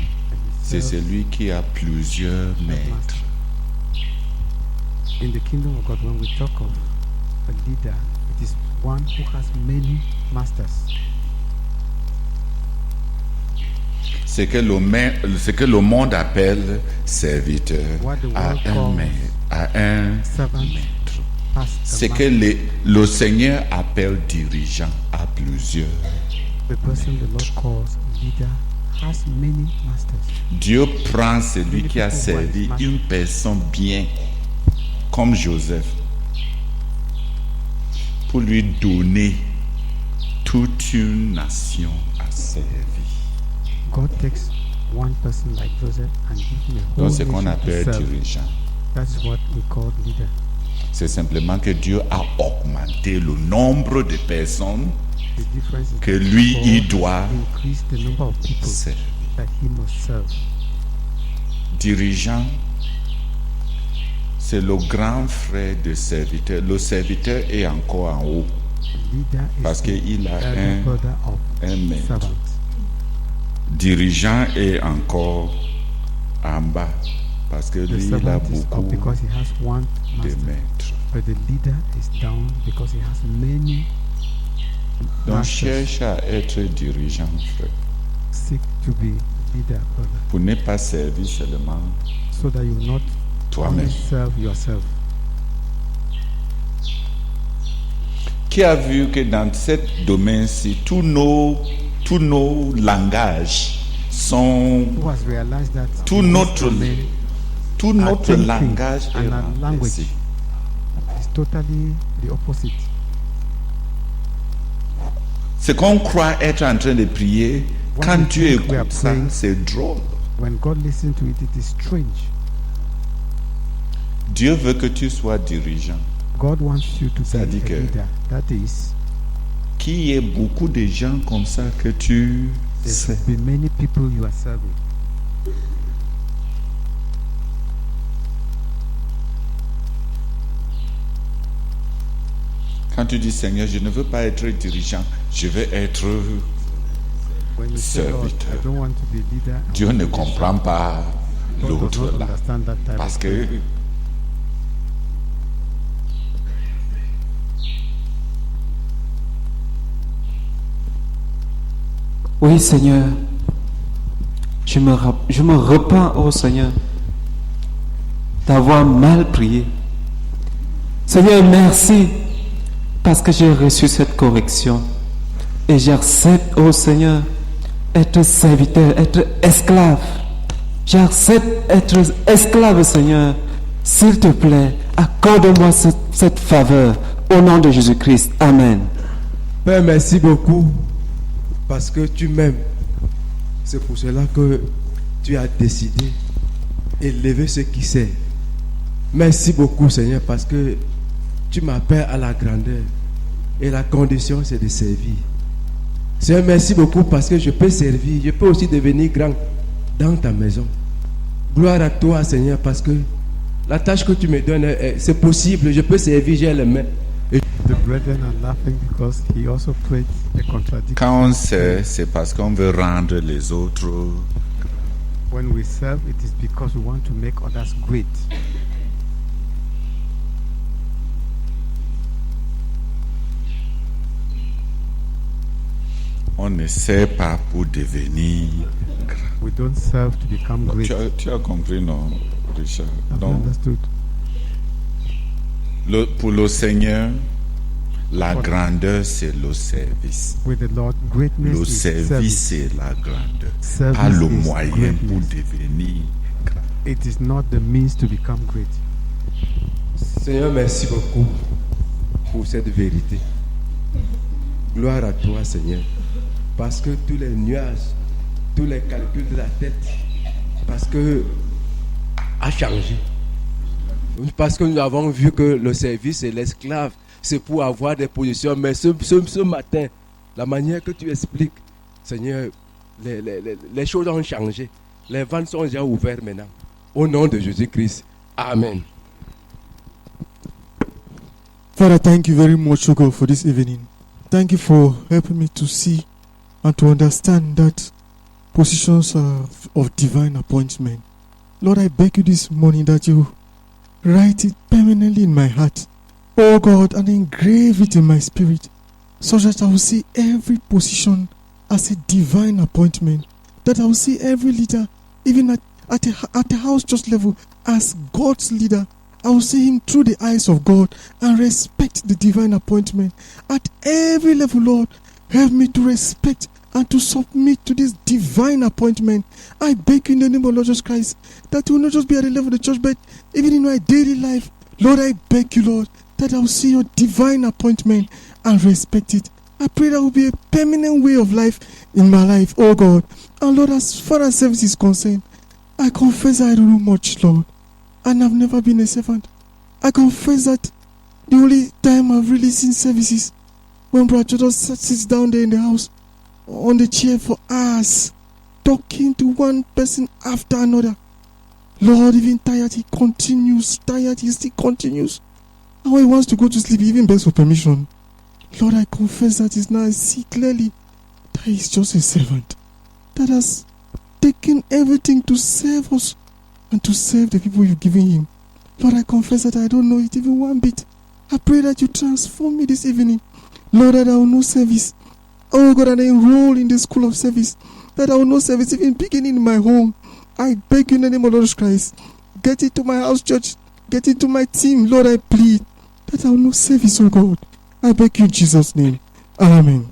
c'est celui qui a plusieurs maîtres. In the kingdom of God, when we talk of a leader, it is one who has many masters. Ce que le monde appelle serviteur a un maître. Ce que le Seigneur appelle dirigeant a plusieurs. The person the Lord calls leader has many masters. Dieu prend celui qui a servi une personne bien, comme Joseph, pour lui donner toute une nation à servir. God takes one person like Joseph and gives him a whole Donc c'est ce qu'on nation to appelle serve. dirigeant. That's what we call leader. C'est simplement que Dieu a augmenté le nombre de personnes The difference is que that lui, God il doit increase the number of people servir. that he must serve. Dirigeant, c'est le grand frère de serviteur. Le serviteur est encore en haut Leader is parce the qu'il a elder brother of un maître. servant. Dirigeant est encore en bas parce que The lui, il a servant is beaucoup up because he has one de master, maîtres. but the leader is down because he has many Donc masters. cherche à être dirigeant, frère, Seek to be leader, brother, pour ne pas servir seulement so that you will not toi-même. only serve yourself. Qui a vu que dans ce domaine-ci, tous nos langages sont... Who has realized that Tout in this notre, domain, tout our notre thinking langage est and our language renversé. is totally the opposite. Ce qu'on croit être en train de prier, What quand we tu think we are écoutes ça, praying, c'est drôle. When God listens to it, it is strange. Dieu veut que tu sois dirigeant. God wants you to be Ça a dit que- leader. That is, Qu'il y ait beaucoup de gens comme ça que tu there sais. should be many people you are serving. Quand tu dis Seigneur, je ne veux pas être dirigeant, je veux être... When you say, Lord, Serviteur. I don't want to be leader, I Dieu want ne to be comprend pas God does l'autre not là. understand that type Parce of que prayer. Oui, Seigneur. Je me repens, oh Seigneur, d'avoir mal prié. Seigneur, merci parce que j'ai reçu cette correction. Et j'accepte, oh Seigneur, être serviteur, être esclave. J'accepte être esclave, Seigneur. S'il te plaît, accorde-moi cette faveur. Au nom de Jésus-Christ. Amen. Père, merci beaucoup parce que tu m'aimes. C'est pour cela que tu as décidé d'élever ceux qui servent. Merci beaucoup, Seigneur, parce que tu m'appelles à la grandeur et la condition, c'est de servir. Seigneur, merci beaucoup parce que je peux servir. Je peux aussi devenir grand dans ta maison. Gloire à toi, Seigneur, parce que la tâche que tu me donnes, c'est possible. Je peux servir, j'ai les mains. The brethren are laughing because he also prayed a contradiction. quand on sert, c'est parce qu'on veut rendre les autres. When we serve, it is because we want to make others great. On ne sert pas pour devenir grand. We don't serve to become great. Tu as compris, non, Richard? Have you Donc, understood? pour le Seigneur, la grandeur, c'est le service. With the Lord, greatness Le is service, service. c'est la grandeur. Service Pas le is moyen pour greatness. devenir grand. It is not the means to become great. Seigneur, merci beaucoup pour cette vérité. Gloire à toi, Seigneur. Parce que tous les nuages, tous les calculs de la tête, parce que a changé. Parce que nous avons vu que le service et l'esclave, c'est pour avoir des positions. Mais ce matin, la manière que tu expliques, Seigneur, les choses ont changé. Les ventes sont déjà ouvertes maintenant. Au nom de Jésus-Christ. Amen. Father, thank you very much, O God, for this evening. Thank you for helping me to see and to understand that positions of divine appointment. Lord, I beg you this morning that you write it permanently in my heart, oh God, and engrave it in my spirit, so that I will see every position as a divine appointment, that I will see every leader, even at the house church level, as God's leader. I will see him through the eyes of God and respect the divine appointment. At every level, Lord, help me to respect and to submit to this divine appointment. I beg you in the name of Lord Jesus Christ that it will not just be at the level of the church, but even in my daily life. Lord, I beg you, Lord, that I will see your divine appointment and respect it. I pray that will be a permanent way of life in my life, oh God. And Lord, as far as service is concerned, I confess I don't know much, Lord, and I've never been a servant. I confess that the only time I've really seen services when Brother Jodo sits down there in the house on the chair for hours, talking to one person after another. Lord, even tired, he continues. Tired, he still continues. And when he wants to go to sleep, he even begs for permission. Lord, I confess that is now I see clearly that he's just a servant that has taken everything to serve us and to serve the people you've given him. Lord, I confess that I don't know it even one bit. I pray that you transform me this evening. Lord, that I will know service. Oh God, and I enroll in the school of service. That I will know service even beginning in my home. I beg you in the name of Lord Christ. Get into my house church. Get into my team. Lord, I plead that I will know service, oh God. I beg you in Jesus' name. Amen.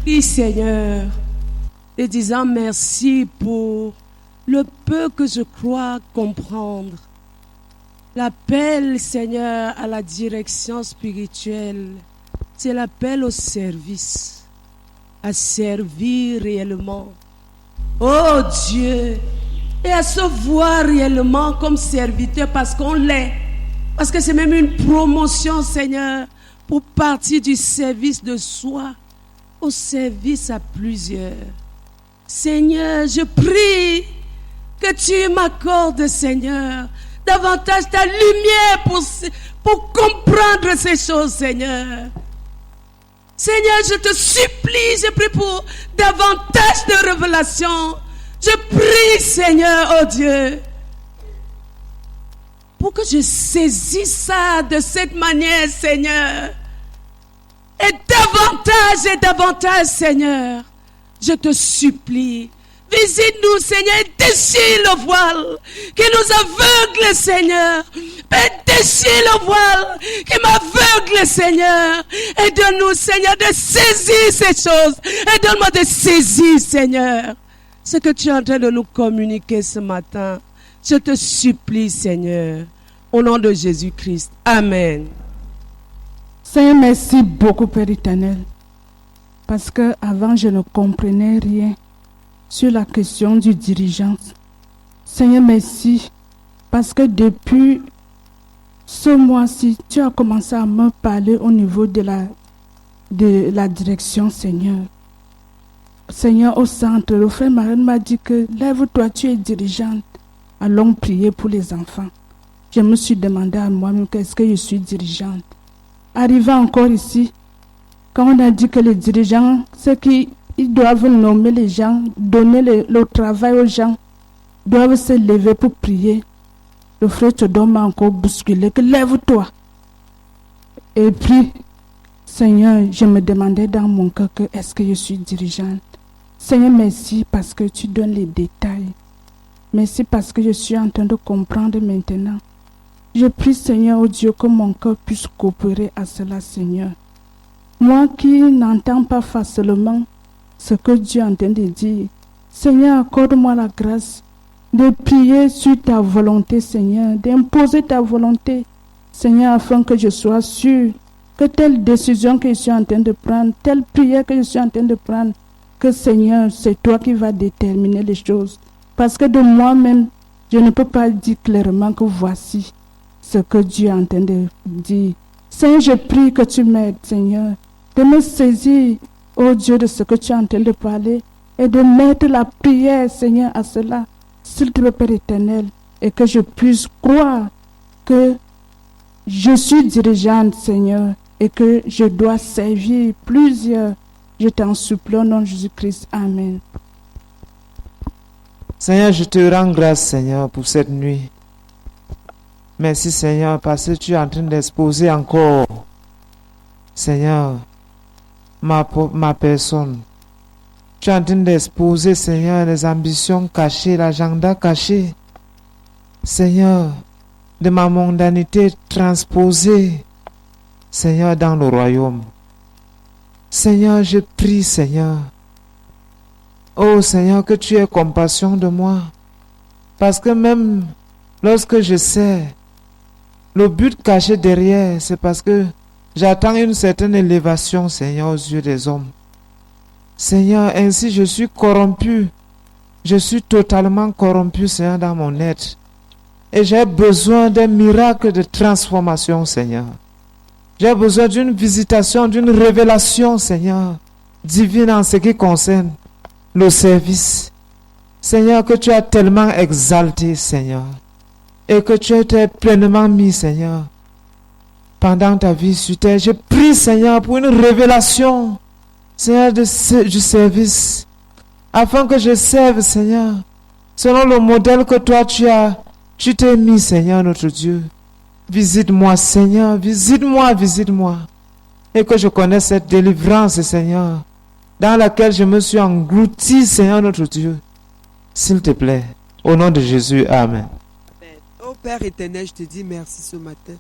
Oui, Seigneur, te disant merci pour le peu que je crois comprendre. L'appel, Seigneur, à la direction spirituelle, c'est l'appel au service, à servir réellement. Oh Dieu, et à se voir réellement comme serviteur parce qu'on l'est. Parce que c'est même une promotion, Seigneur, pour partir du service de soi au service à plusieurs. Seigneur, je prie que tu m'accordes, Seigneur, davantage ta lumière pour comprendre ces choses, Seigneur. Seigneur, je te supplie, je prie pour davantage de révélations. Je prie, Seigneur, oh Dieu, pour que je saisisse ça de cette manière, Seigneur. Et davantage, Seigneur, je te supplie. Visite-nous, Seigneur, et déchire le voile qui nous aveugle, Seigneur. Père, déchire le voile qui m'aveugle, Seigneur. Et donne-nous, Seigneur, de saisir ces choses. Et donne-moi de saisir, Seigneur, ce que tu es en train de nous communiquer ce matin. Je te supplie, Seigneur, au nom de Jésus-Christ. Amen. Seigneur, merci beaucoup, Père éternel. Parce que avant je ne comprenais rien sur la question du dirigeant. Seigneur, merci. Parce que depuis ce mois-ci, tu as commencé à me parler au niveau de la direction, Seigneur. Seigneur, au centre, le frère Marine m'a dit que lève-toi, tu es dirigeante. Allons prier pour les enfants. Je me suis demandé à moi-même qu'est-ce que je suis dirigeante. Arrivé encore ici, quand on a dit que les dirigeants, ceux qui doivent nommer les gens, donner le travail aux gens, doivent se lever pour prier. Le frère Todom m'a encore bousculé, que lève-toi. Et puis, Seigneur, je me demandais dans mon cœur que est-ce que je suis dirigeante. Seigneur, merci parce que tu donnes les détails. Merci parce que je suis en train de comprendre maintenant. Je prie, Seigneur, oh Dieu, que mon cœur puisse coopérer à cela, Seigneur. Moi qui n'entends pas facilement ce que Dieu est en train de dire, Seigneur, accorde-moi la grâce de prier sur ta volonté, Seigneur, d'imposer ta volonté, Seigneur, afin que je sois sûr que telle décision que je suis en train de prendre, telle prière que je suis en train de prendre, que Seigneur, c'est toi qui vas déterminer les choses. Parce que de moi-même, je ne peux pas dire clairement que voici ce que Dieu est en train de dire. Seigneur, je prie que tu m'aides, Seigneur, de me saisir, ô Dieu, de ce que tu es en train de parler et de mettre la prière, Seigneur, à cela, s'il te plaît, Père éternel, et que je puisse croire que je suis dirigeante, Seigneur, et que je dois servir plusieurs. Je t'en supplie au nom de Jésus-Christ. Amen. Seigneur, je te rends grâce, Seigneur, pour cette nuit. Merci, Seigneur, parce que tu es en train d'exposer encore, Seigneur, ma personne. Tu es en train d'exposer, Seigneur, les ambitions cachées, l'agenda caché. Seigneur, de ma mondanité transposée, Seigneur, dans le royaume. Seigneur, je prie, Seigneur. Oh, Seigneur, que tu aies compassion de moi. Parce que même lorsque je sais, le but caché derrière, c'est parce que j'attends une certaine élévation, Seigneur, aux yeux des hommes. Seigneur, ainsi je suis corrompu. Je suis totalement corrompu, Seigneur, dans mon être. Et j'ai besoin d'un miracle de transformation, Seigneur. J'ai besoin d'une visitation, d'une révélation, Seigneur, divine en ce qui concerne le service. Seigneur, que tu as tellement exalté, Seigneur, et que tu étais pleinement mis, Seigneur, pendant ta vie sur terre. Je prie, Seigneur, pour une révélation, Seigneur, du service, afin que je serve, Seigneur, selon le modèle que toi tu t'es mis, Seigneur, notre Dieu. Visite-moi, Seigneur, visite-moi, et que je connaisse cette délivrance, Seigneur, dans laquelle je me suis englouti, Seigneur, notre Dieu. S'il te plaît, au nom de Jésus, Amen. Oh Père éternel, je te dis merci ce matin.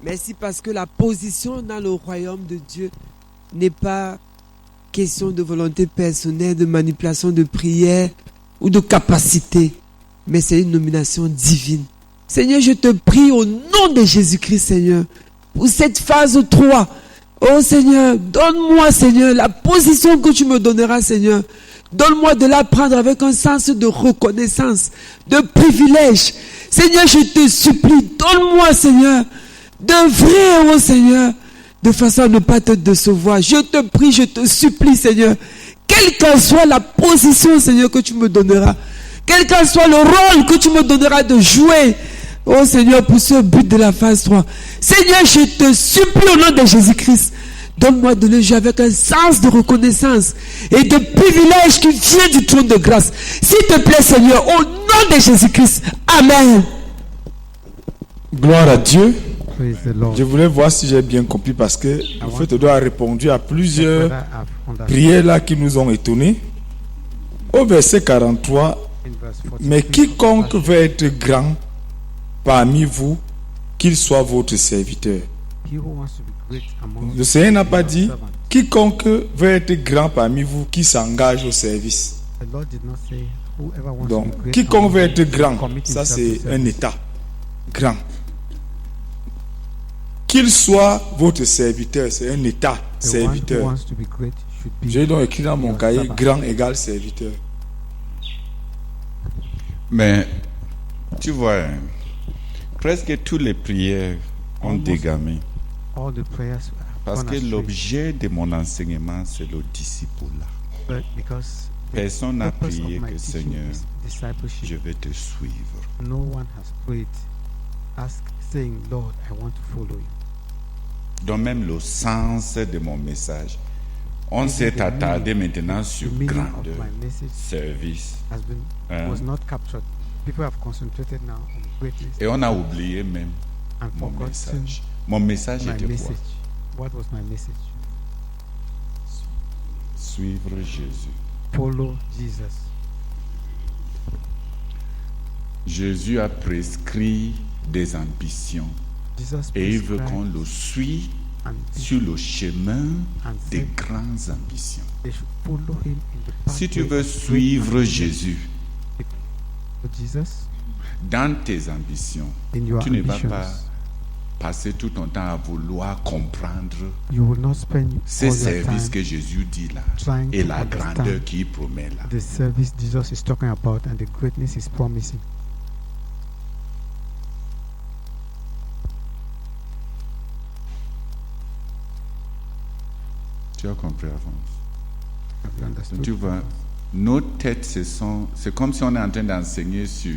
Merci parce que la position dans le royaume de Dieu n'est pas question de volonté personnelle, de manipulation de prière ou de capacité, mais c'est une nomination divine. Seigneur, je te prie au nom de Jésus-Christ, Seigneur, pour cette phase 3. Oh Seigneur, donne-moi, Seigneur, la position que tu me donneras, Seigneur. Donne-moi de la prendre avec un sens de reconnaissance, de privilège. Seigneur, je te supplie, donne-moi, Seigneur, d'œuvrer, oh Seigneur, de façon à ne pas te décevoir. Je te prie, je te supplie, Seigneur, quelle qu'en soit la position, Seigneur, que tu me donneras, quel qu'en soit le rôle que tu me donneras de jouer, oh Seigneur, pour ce but de la phase 3. Seigneur, je te supplie au nom de Jésus-Christ, donne-moi de le jouer avec un sens de reconnaissance et de privilège qui vient du trône de grâce. S'il te plaît, Seigneur, au nom de Jésus-Christ. Amen. Gloire à Dieu. Je voulais voir si j'ai bien compris parce que le fait de a répondu à plusieurs prières là qui nous ont étonnés. Au verset 43, mais quiconque veut être grand parmi vous, qu'il soit votre serviteur. Le Seigneur n'a pas dit quiconque veut être grand parmi vous, qui s'engage au service. Donc, quiconque veut être grand, ça c'est un état grand. Qu'il soit votre serviteur, c'est un état serviteur. J'ai donc écrit dans mon cahier grand égale serviteur. Mais tu vois, presque toutes les prières ont dégamé. Parce que l'objet de mon enseignement, c'est le disciple-là. Personne n'a prié que Seigneur, je vais te suivre. Donc même le sens de mon message, on s'est attardé maintenant sur grandeur, service. Et on a oublié même mon message. Mon message était quoi? Suivre Jésus. Follow Jesus. Jésus a prescrit des ambitions et il veut qu'on le suive sur le chemin des grandes ambitions. Si tu veux suivre Jésus dans tes ambitions, tu ne vas pas passer tout ton temps à vouloir comprendre ces services que Jésus dit là et la grandeur qu'il promet là. The service Jesus is talking about and the greatness he's promising. Tu as compris, avance. Have you understood? Tu vois, nos têtes, c'est comme si on est en train d'enseigner sur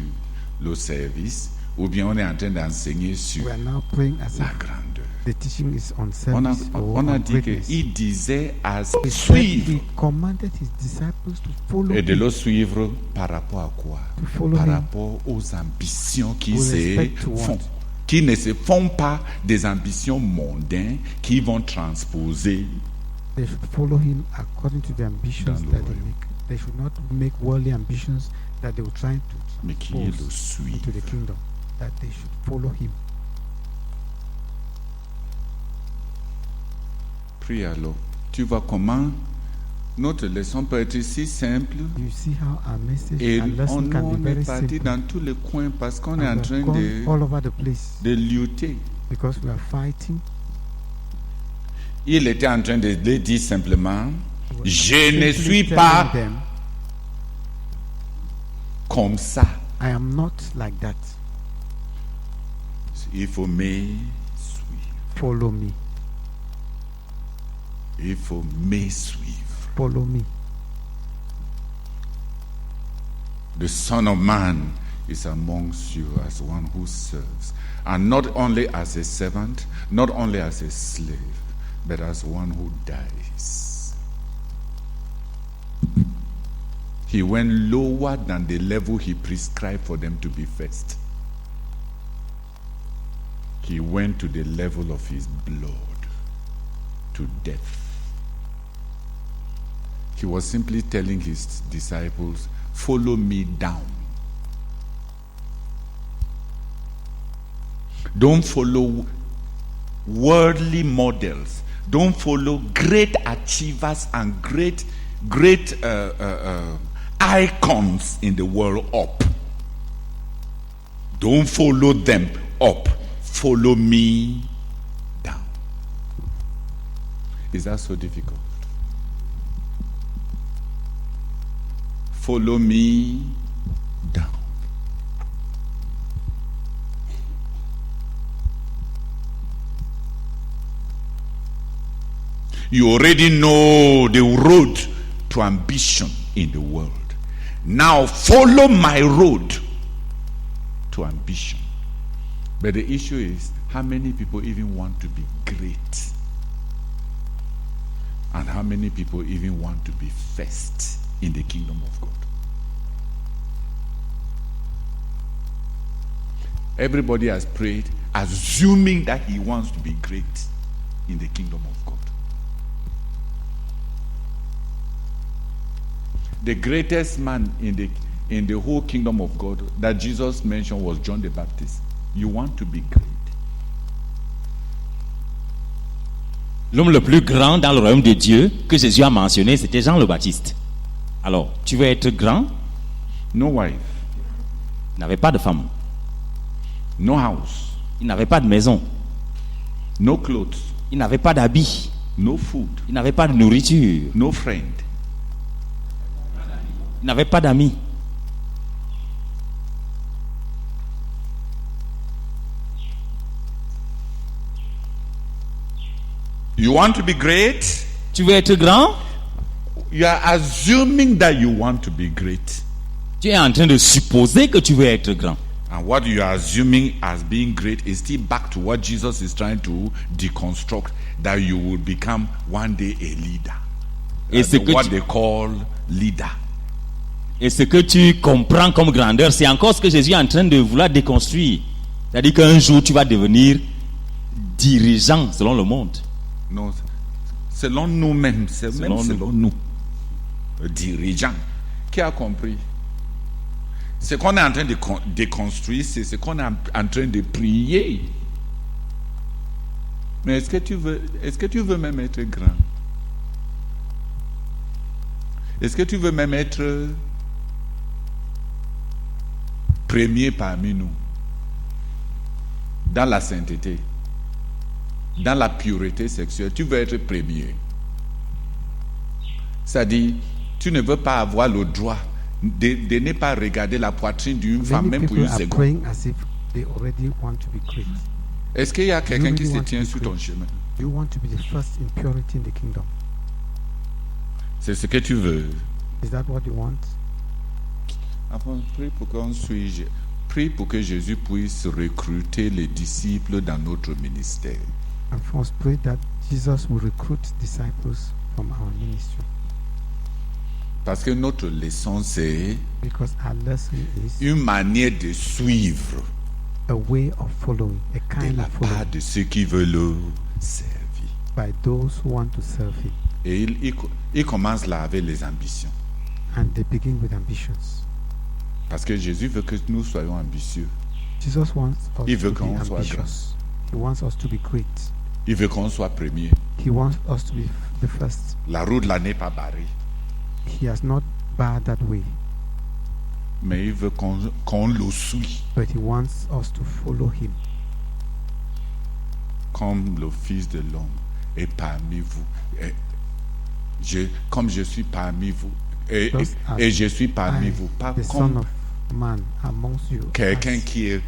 le service, ou bien on est en train d'enseigner sur We are now praying as la if grandeur. the teaching is on On a, service or on a on dit greatness. qu'il disait à He said suivre. he commanded his disciples to follow Et de him. le suivre par rapport à quoi? To follow Par him. rapport aux ambitions qui With se respect to font. what? Qui ne se font pas des ambitions mondaines qui vont transposer. They should follow him according to the ambitions Dans le that they royaume. make. They should not make worldly ambitions that they will try to Mais qui le transpose suit. into the kingdom. That they should follow him. Prie alors. Tu vois comment notre leçon peut être si simple. You see how our message Et and lesson on, can on be est very parti simple. dans tous les coins parce qu'on And est en we train have gone all over the place de lutter. because we are fighting. Il était en train de le dire simplement, je ne Simply suis telling pas them, comme ça. I am not like that. Il faut me suivre. Follow me. Il faut me suivre. Follow me. The Son of Man is amongst you as one who serves, and not only as a servant, not only as a slave, but as one who dies. He went lower than the level he prescribed for them to be first. He went to the level of his blood, to death. He was simply telling his disciples, follow me down. Don't follow worldly models. Don't follow great achievers and great icons in the world up. Don't follow them up. Follow me down. Is that so difficult? Follow me down. You already know the road to ambition in the world. Now follow my road to ambition. But the issue is, how many people even want to be great? And how many people even want to be first in the kingdom of God? Everybody has prayed, assuming that he wants to be great in the kingdom of God. The greatest man in the whole kingdom of God that Jesus mentioned was John the Baptist. You want to be great. L'homme le plus grand dans le royaume de Dieu que Jésus a mentionné, c'était Jean le Baptiste. Alors, tu veux être grand? No wife. Il n'avait pas de femme. No house. Il n'avait pas de maison. No clothes. Il n'avait pas d'habits. No food. Il n'avait pas de nourriture. No friend. Il n'avait pas d'amis. You want to be great? Tu veux être grand? You are assuming that you want to be great. Tu es en train de supposer que tu veux être grand. And what you are assuming as being great is still back to what Jesus is trying to deconstruct, that you will become one day a leader. Et What they call leader. Et ce que tu comprends comme grandeur, c'est encore ce que Jésus est en train de vouloir déconstruire. C'est-à-dire qu'un jour, tu vas devenir dirigeant selon le monde. Non, selon nous-mêmes, selon nous. Dirigeant. Qui a compris? Ce qu'on est en train de déconstruire, c'est ce qu'on est en train de prier. Mais est-ce que tu veux même être grand? Est-ce que tu veux même être premier parmi nous? Dans la sainteté, dans la pureté sexuelle, tu veux être premier. C'est-à-dire, tu ne veux pas avoir le droit de ne pas regarder la poitrine d'une femme, même pour une seconde. Est-ce qu'il y a quelqu'un qui se tient sur ton chemin? You want to be the first in purity in the kingdom. C'est ce que tu veux. Is that what you want? Après, prie pour que Jésus puisse recruter les disciples dans notre ministère. And first pray that Jesus will recruit disciples from our ministry. Parce que notre leçon, c'est Because our lesson is une manière de suivre a way of following, a de kind la of part following de ceux qui veulent le servir. by those who want to serve Him. Et il commence là avec les ambitions. And they begin with ambitions. Parce que Jésus veut que nous soyons ambitieux. Jesus wants us Il veut to be qu'on soit grand. ambitious. He wants us to be great. Il veut qu'on soit premier. He wants us to be the first. La route là n'est pas barrée. He has not barred that way, Mais il veut qu'on le suit. but He wants us to follow Him. Comme le Fils de l'homme est parmi vous. Comme je suis parmi vous. Et je suis parmi I, vous. Pas the Son comme of Man amongst you, quelqu'un as qui one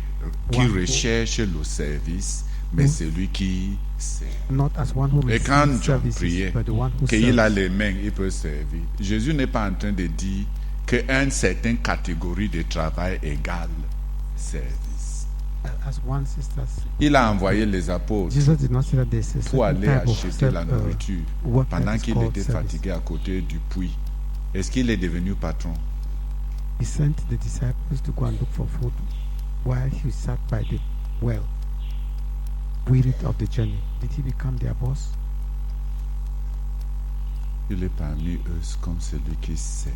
who- recherche le service, mais celui qui sert. not as one who Et quand receives John services, priait, but the one who qu'il a serves. les mains, il peut servir. Jésus n'est pas en train de dire qu'une certaine catégorie de travail égale service. As one sisters, Il a envoyé les apôtres Jesus did not say that there's a pour certain aller type of acheter la nourriture work that pendant is qu'il called était service. fatigué à côté du puits. Est-ce qu'il est devenu patron? He sent the disciples to go and look for food while he sat by the well, wearied of the journey. Did he become their boss? Il est parmi eux comme celui qui sert.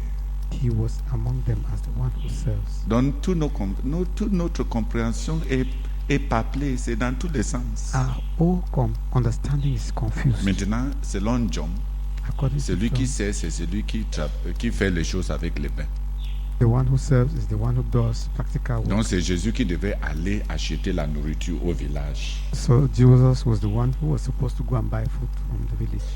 He was among them as the one who serves. Donc toute notre compréhension est peuplée, c'est dans tous les sens. Our whole understanding is confused. Maintenant, selon John, According to celui qui John, sert, c'est celui qui fait les choses avec les mains. the one who serves is the one who does practical work. Donc c'est Jésus qui devait aller acheter la nourriture au village. So Jesus was the one who was supposed to go and buy food from the village.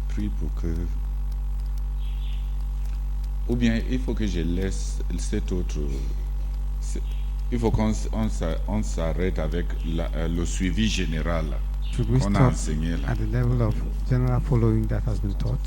Prie pour que... Ou bien il faut que je laisse cet autre... Il faut qu'on s'arrête avec le suivi général Should we qu'on a stop enseigné là. at the level of general following that has been taught?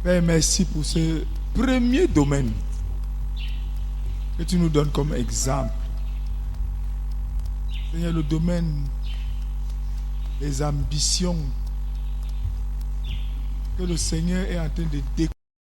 Père, merci pour ce premier domaine que tu nous donnes comme exemple. Seigneur, le domaine des ambitions que le Seigneur est en train de découvrir.